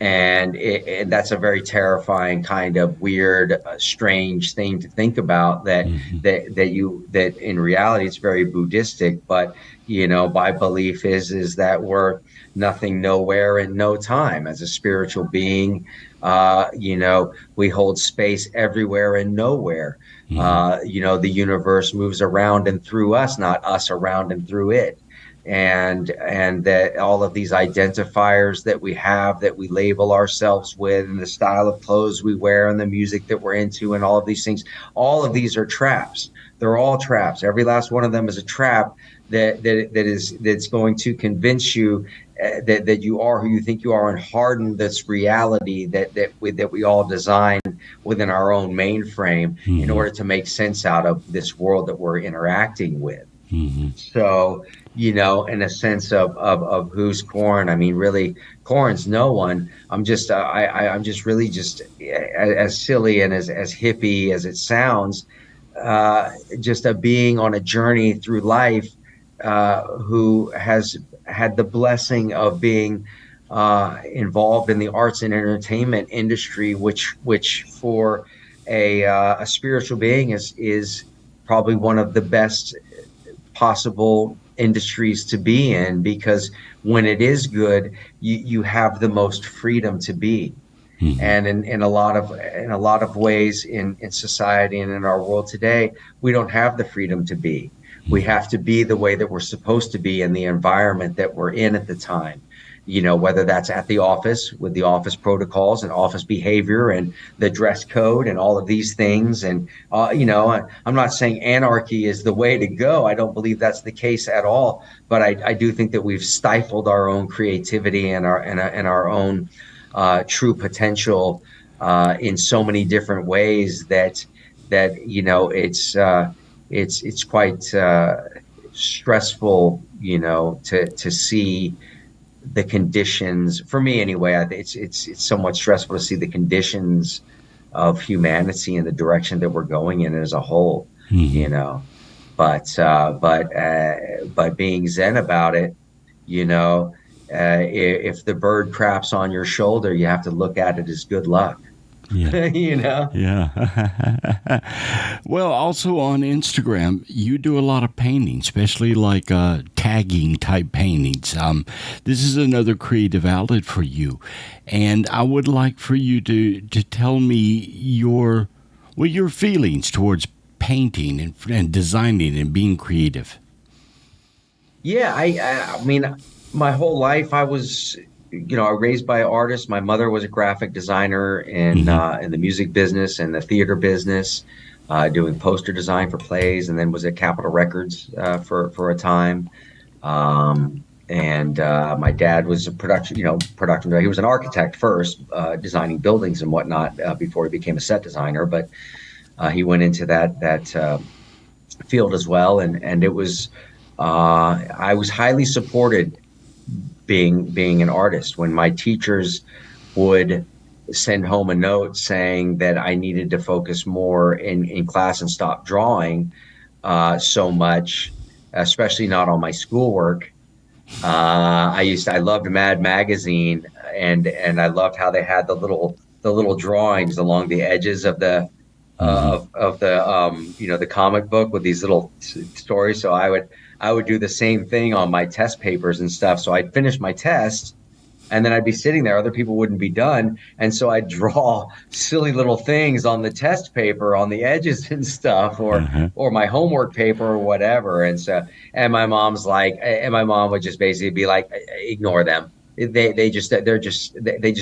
And that's a very terrifying, kind of weird, strange thing to think about. That Mm-hmm. that in reality it's very Buddhistic, but my belief is that we're nothing, nowhere, and no time. As a spiritual being, we hold space everywhere and nowhere. Mm-hmm. The universe moves around and through us, not us around and through it. And that all of these identifiers that we have, that we label ourselves with, and the style of clothes we wear, and the music that we're into, and all of these things, all of these are traps. They're all traps. Every last one of them is a trap that's going to convince you that you are who you think you are, and harden this reality that we all design within our own mainframe in Mm-hmm. order to make sense out of this world that we're interacting with. Mm-hmm. So, in a sense of who's Corin, I mean, really, Corin's no one. I'm just really just as silly and as hippie as it sounds, just a being on a journey through life, who has had the blessing of being involved in the arts and entertainment industry, which for a spiritual being is probably one of the best possible industries to be in, because when it is good, you have the most freedom to be. Mm-hmm. And in a lot of ways in society and in our world today, we don't have the freedom to be. We have to be the way that we're supposed to be in the environment that we're in at the time. Whether that's at the office with the office protocols and office behavior and the dress code and all of these things. And, I'm not saying anarchy is the way to go. I don't believe that's the case at all. But I do think that we've stifled our own creativity and our own true potential in so many different ways that it's quite stressful, to see the conditions. For me anyway, it's somewhat stressful to see the conditions of humanity and the direction that we're going in as a whole. Mm-hmm. You know, but being zen about it, if the bird craps on your shoulder, you have to look at it as good luck. Yeah. you know. Yeah. Well, also on Instagram, you do a lot of painting, especially like tagging type paintings. This is another creative outlet for you. And I would like for you to tell me your feelings towards painting and designing and being creative. Yeah, I mean, my whole life I raised by artists. My mother was a graphic designer Mm-hmm. in the music business and the theater business, doing poster design for plays, and then was at Capitol Records for a time. And my dad was a production. He was an architect first, designing buildings and whatnot, before he became a set designer. But he went into that field as well, and it was I was highly supported being an artist. When my teachers would send home a note saying that I needed to focus more in class and stop drawing so much, especially not on my schoolwork. I loved Mad Magazine, and I loved how they had the little drawings along the edges of the Hmm. of the the comic book with these little stories. So I would do the same thing on my test papers and stuff. So I'd finish my test, and then I'd be sitting there, other people wouldn't be done, and so I'd draw silly little things on the test paper on the edges and stuff, Uh-huh. or my homework paper or whatever. And my mom's like, and my mom would just basically be like, ignore them. They just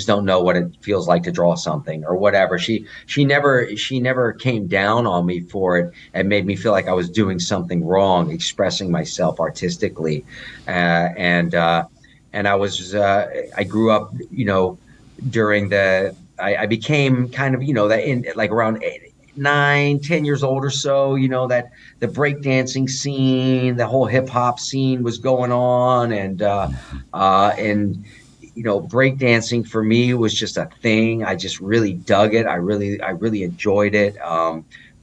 don't know what it feels like to draw something or whatever. She never came down on me for it and made me feel like I was doing something wrong, expressing myself artistically, and I grew up, during I became kind of, that in like around 9, 10 years old or so, that the breakdancing scene, the whole hip hop scene was going on. And breakdancing for me was just a thing. I just really dug it. I really enjoyed it.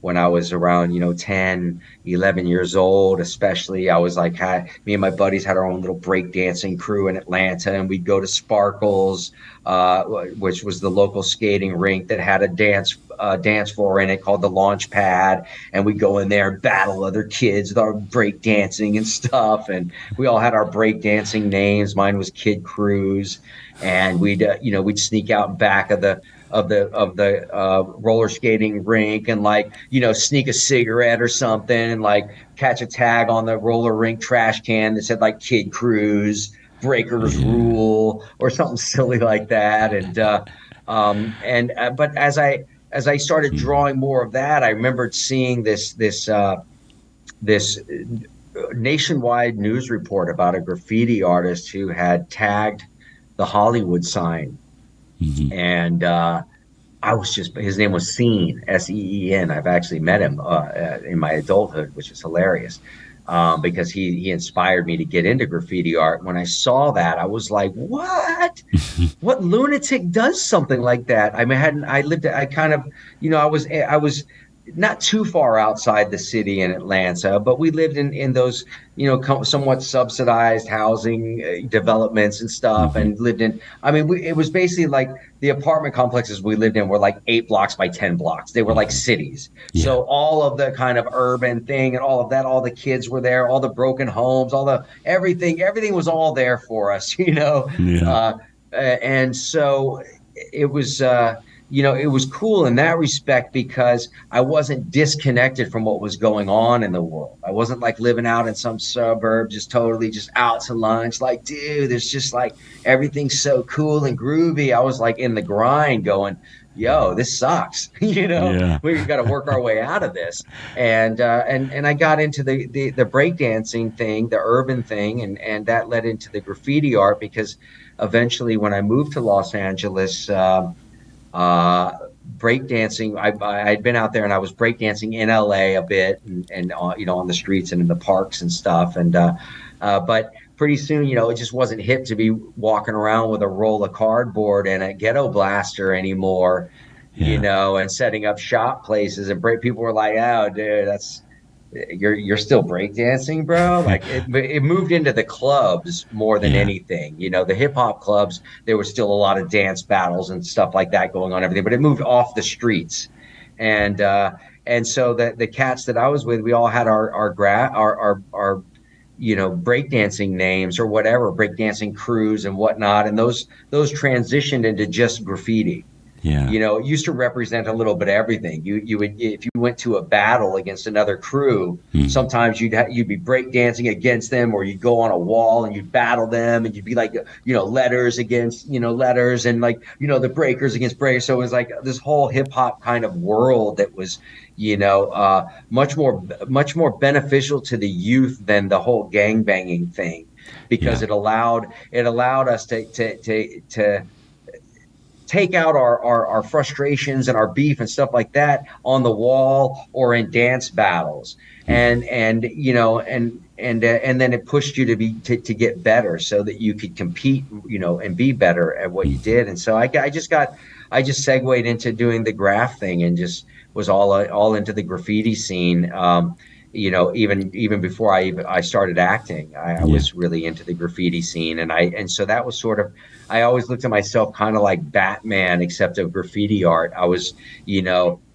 When I was around, 10, 11 years old, especially, I was like, me and my buddies had our own little breakdancing crew in Atlanta, and we'd go to Sparkles, which was the local skating rink that had a dance floor in it called the Launch Pad, and we'd go in there and battle other kids with our breakdancing and stuff. And we all had our breakdancing names. Mine was Kid Cruz, and we'd sneak out back of the roller skating rink, and like, sneak a cigarette or something, and like catch a tag on the roller rink trash can that said like Kid Cruz, Breakers Yeah. Rule, or something silly like that. And but as I started Mhm. drawing more of that, I remembered seeing this nationwide news report about a graffiti artist who had tagged the Hollywood sign. Mhm. And I was just, his name was Scene, Seen. I've actually met him in my adulthood, which is hilarious, because he inspired me to get into graffiti art. When I saw that, I was like, what? What lunatic does something like that? I mean, I kind of, I was not too far outside the city in Atlanta, but we lived in those, somewhat subsidized housing developments and stuff, Mhm. and lived in, I mean, it was basically like the apartment complexes we lived in were like 8 blocks by 10 blocks. They were like Mhm. cities. Yeah. So all of the kind of urban thing and all of that, all the kids were there, all the broken homes, all the everything was all there for us, Yeah. Uh, and so it was it was cool in that respect, because I wasn't disconnected from what was going on in the world. I wasn't like living out in some suburb, just totally just out to lunch, like, dude, there's just like everything's so cool and groovy. I was like in the grind going, yo, this sucks. Yeah. We got to work our way out of this. And I got into the breakdancing thing, the urban thing, and that led into the graffiti art, because eventually, when I moved to Los Angeles, uh, breakdancing, I'd been out there and I was breakdancing in LA a bit, and on the streets and in the parks and stuff. But pretty soon, it just wasn't hip to be walking around with a roll of cardboard and a ghetto blaster anymore, Yeah. and setting up shop places. And people were like, "Oh, dude, that's you're still breakdancing, bro." Like it moved into the clubs more than Yeah. anything. The hip hop clubs, there was still a lot of dance battles and stuff like that going on, everything, but it moved off the streets. And so the cats that I was with, we all had our breakdancing names or whatever, breakdancing crews and whatnot, and those transitioned into just graffiti. Yeah. It used to represent a little bit of everything. You would, if you went to a battle against another crew, Mhm. sometimes you'd be breakdancing against them, or you'd go on a wall and you'd battle them, and you'd be like, letters against, letters, and like, the breakers against breakers. So it was like this whole hip hop kind of world that was, much more beneficial to the youth than the whole gang banging thing, because Yeah. it allowed us to take out our frustrations and our beef and stuff like that on the wall or in dance battles. Mhm. And and then it pushed you to get better so that you could compete, and be better at what you did. And so I just segued into doing the graph thing and just was all into the graffiti scene. Even before I started acting, I Yeah. was really into the graffiti scene, and so that was sort of, I always looked at myself kind of like Batman, except of graffiti art. I was,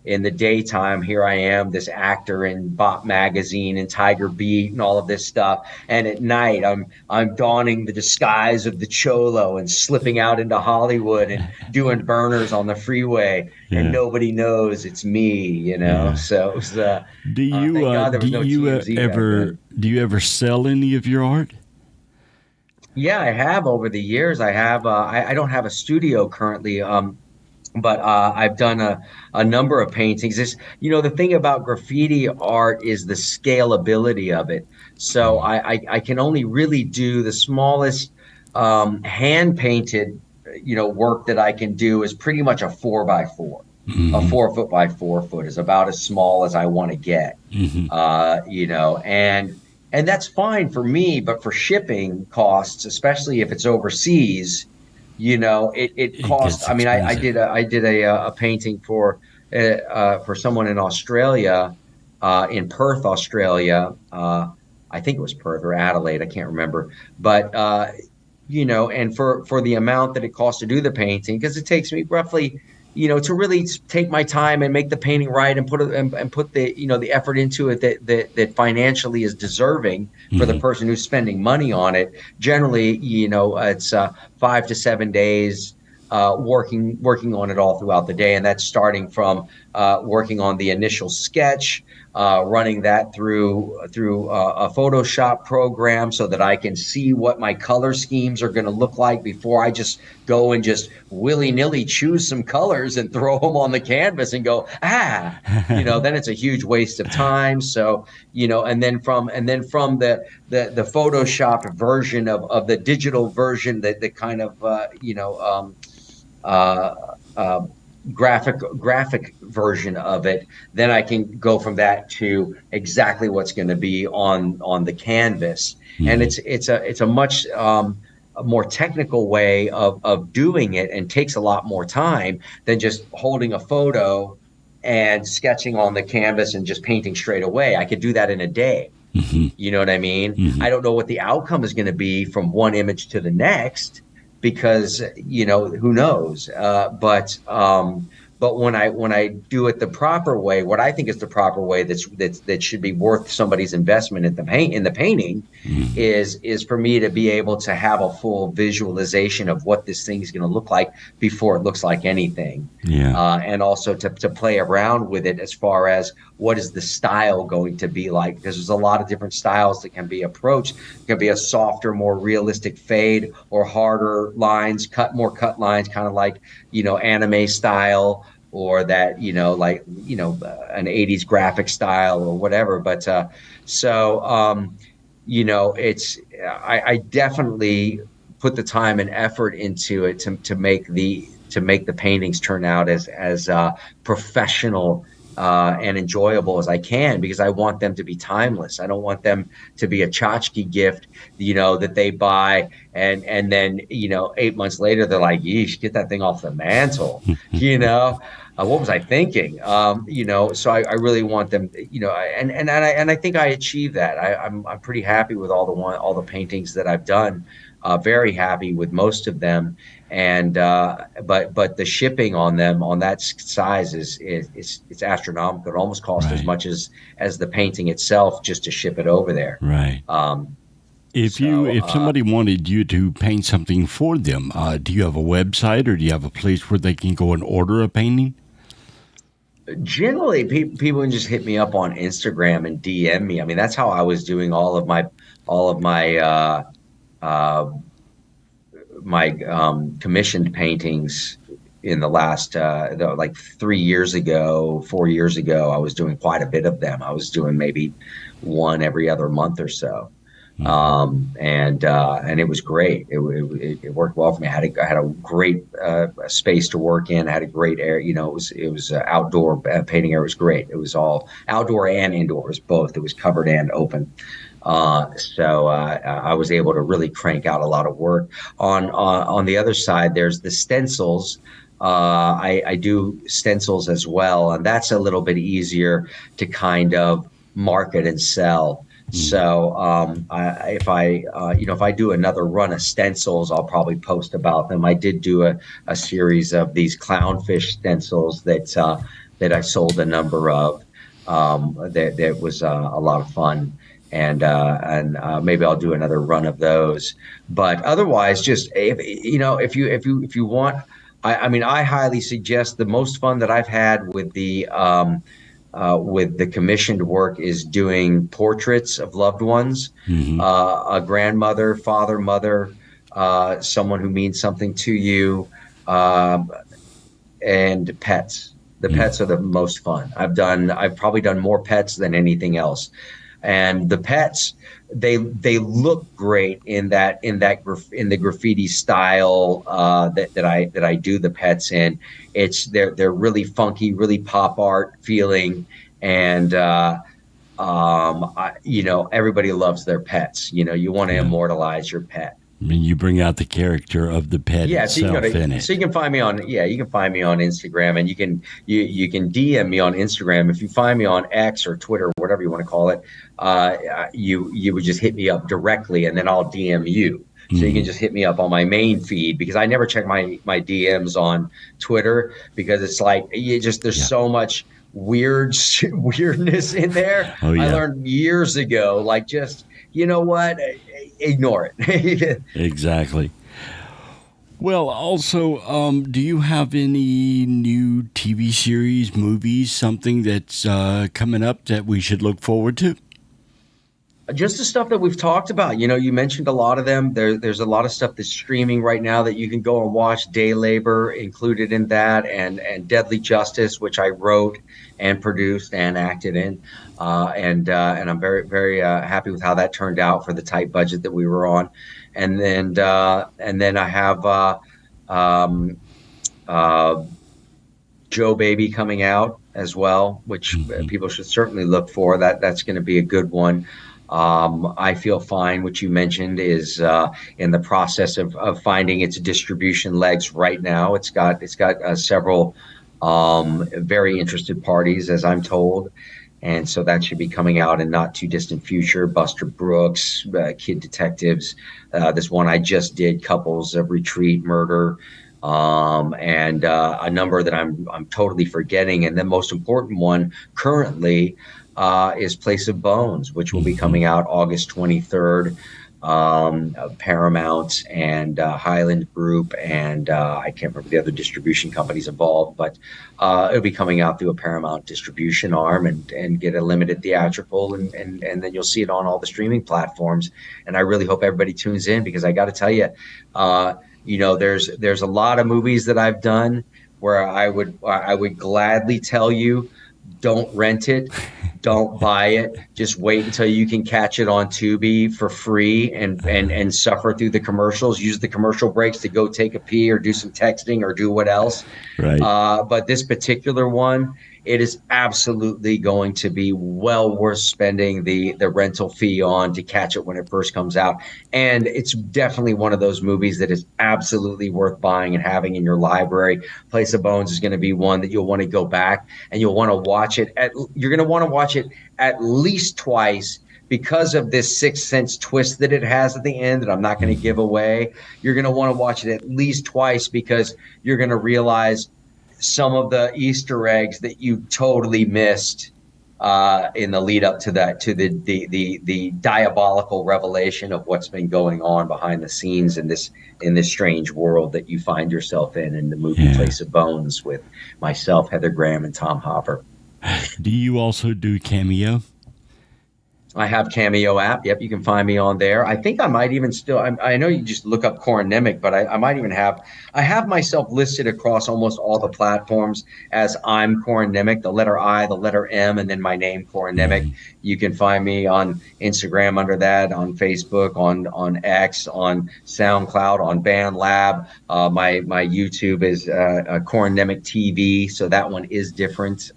in the daytime, here I am, this actor in Bop magazine and Tiger Beat and all of this stuff, and at night I'm donning the disguise of the cholo and slipping out into Hollywood and doing burners on the freeway, and Yeah. nobody knows it's me. Yeah. So it was, Do you thank God there do was no you TMZ back ever then. do you ever sell any of your art? Yeah, I have over the years. I have. I don't have a studio currently, but I've done a number of paintings. The thing about graffiti art is the scalability of it. So I can only really do the smallest hand painted, work that I can do is pretty much a 4x4. A Hmm. 4 foot by 4 foot is about as small as I want to get. Hmm. And that's fine for me, but for shipping costs, especially if it's overseas, it It costs. gets I mean, expensive. I did a painting for someone in Australia, in Perth, Australia. I think it was Perth or Adelaide. I can't remember, but and for the amount that it costs to do the painting, because it takes me roughly, to really take my time and make the painting right and put it and put the the effort into it that financially is deserving for the Hmm. person who's spending money on it. Generally, it's 5 to 7 days. Working on it all throughout the day, and that's starting from working on the initial sketch, running that through a Photoshop program so that I can see what my color schemes are going to look like before I just go and just willy nilly choose some colors and throw them on the canvas and go, then it's a huge waste of time. So, and then from the photoshopped version of the digital version, the kind of uh, uh, graphic version of it, then I can go from that to exactly what's going to be on the canvas. And Hmm. it's a much a more technical way of doing it, and takes a lot more time than just holding a photo and sketching on the canvas and just painting straight away. I could do that in a day. Hmm. You know what I mean? Hmm. I don't know what the outcome is going to be from one image to the next, because who knows? But when I do it the proper way, what I think is the proper way, that should be worth somebody's investment in the painting, Hmm. is for me to be able to have a full visualization of what this thing is going to look like before it looks like anything. Yeah. And also to play around with it as far as what is the style going to be like, because there's a lot of different styles that can be approached. It can be a softer, more realistic fade, or harder lines, more cut lines, kind of like anime style, or that like an 80s graphic style or whatever. But so it's I definitely put the time and effort into it to make the paintings turn out as professional and enjoyable as I can, because I want them to be timeless. I don't want them to be a tchotchke gift, that they buy, and then 8 months later they're like, "Yeesh, get that thing off the mantle." You know, what was I thinking? So I really want them, and I think I achieved that. I'm pretty happy with all the paintings that I've done. Very happy with most of them, and but the shipping on them on that size is it's astronomical. It almost costs as Right. much as the painting itself just to ship it over there. Right. Um, If you so if somebody wanted you to paint something for them, do you have a website or do you have a place where they can go and order a painting? Generally, people can just hit me up on Instagram and DM me. I mean, that's how I was doing all of my uh, commissioned paintings in the last like 3 years ago, 4 years ago. I was doing quite a bit of them. I was doing maybe one every other month or so. Hmm. And it was great. It worked well for me. I had a great space to work in. I had a great air. It was outdoor painting area. It was great. It was all outdoor and indoors, both. It was covered and open. I was able to really crank out a lot of work. On the other side, there's the stencils. I do stencils as well, and that's a little bit easier to kind of market and sell. So if I do another run of stencils, I'll probably post about them. I did do a series of these clownfish stencils that I sold a number of. That was a lot of fun, and maybe I'll do another run of those. But otherwise, just if you want, I mean, I highly suggest the most fun that I've had with the commissioned work is doing portraits of loved ones, a grandmother, father, mother, someone who means something to you, and pets. The pets are the most fun. I've probably done more pets than anything else. And the pets, they look great in the graffiti style that I do the pets in. They're really funky, really pop art feeling, and everybody loves their pets. You want to immortalize your pet. I mean, you bring out the character of the pet itself in it. So you can find me on Instagram, and you can DM me on Instagram. If you find me on X or Twitter, whatever you want to call it, you would just hit me up directly, and then I'll DM you. So you can just hit me up on my main feed, because I never check my DMs on Twitter, because it's like there's so much weirdness in there. Oh, yeah. I learned years ago, like, just, you know what? Ignore it. Exactly. Well, also, do you have any new TV series, movies, something that's coming up that we should look forward to? Just the stuff that we've talked about. You mentioned a lot of them. There's a lot of stuff that's streaming right now that you can go and watch. Day Labor included in that, and Deadly Justice, which I wrote and produced and acted in. And I'm very, very happy with how that turned out for the tight budget that we were on. And then I have Joe Baby coming out as well, which people should certainly look for. That's going to be a good one. I Feel Fine, which you mentioned, is in the process of finding its distribution legs right now. It's got several very interested parties, as I'm told. And so that should be coming out in not too distant future. Buster Brooks, Kid Detectives, this one I just did, Couples of Retreat, Murder, and a number that I'm totally forgetting. And the most important one currently is Place of Bones, which will be coming out August 23rd. Paramount and Highland Group, and I can't remember the other distribution companies involved, but it'll be coming out through a Paramount distribution arm and get a limited theatrical, and then you'll see it on all the streaming platforms. And I really hope everybody tunes in, because I got to tell you, there's a lot of movies that I've done where I would gladly tell you, don't rent it. Don't buy it. Just wait until you can catch it on Tubi for free and suffer through the commercials. Use the commercial breaks to go take a pee or do some texting or do what else. Right. But this particular one, it is absolutely going to be well worth spending the rental fee on to catch it when it first comes out. And it's definitely one of those movies that is absolutely worth buying and having in your library. Place of Bones is going to be one that you'll want to go back and you'll want to watch it. You're going to want to watch it at least twice, because of this Sixth Sense twist that it has at the end that I'm not going to give away. You're going to want to watch it at least twice, because you're going to realize some of the Easter eggs that you totally missed in the lead up to that, to the diabolical revelation of what's been going on behind the scenes in this strange world that you find yourself in the movie Place of Bones, with myself, Heather Graham, and Tom Hopper. Do you also do Cameo? I have Cameo app. Yep, you can find me on there. I think I might even still. I know you just look up Corin Nemec, but I might even have. I have myself listed across almost all the platforms as I'm Corin Nemec, the letter I, the letter M, and then my name, Corin Nemec. You can find me on Instagram under that, on Facebook, on X, on SoundCloud, on BandLab. My YouTube is Corin Nemec TV, so that one is different.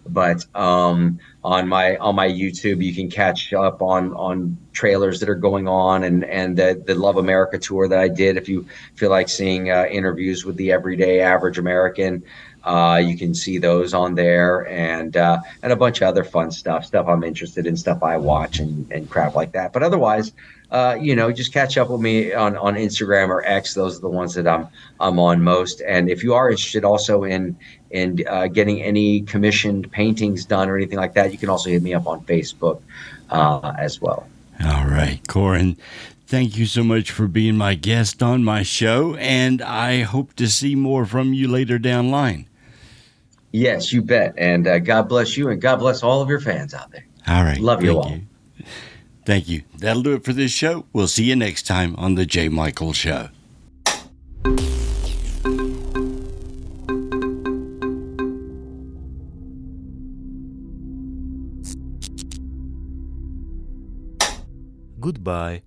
But on my YouTube, you can catch up on trailers that are going on, and the Love America tour that I did. If you feel like seeing interviews with the everyday average American, you can see those on there, and a bunch of other fun stuff I'm interested in, stuff I watch and crap like that. But otherwise, just catch up with me on Instagram or X. Those are the ones that I'm on most. And if you are interested also in getting any commissioned paintings done or anything like that, you can also hit me up on Facebook as well. All right, Corin, thank you so much for being my guest on my show, and I hope to see more from you later down the line. Yes, you bet. And God bless you, and God bless all of your fans out there. All right, Love you thank all. you. Thank you. That'll do it for this show. We'll see you next time on The J. Michael Show. Goodbye.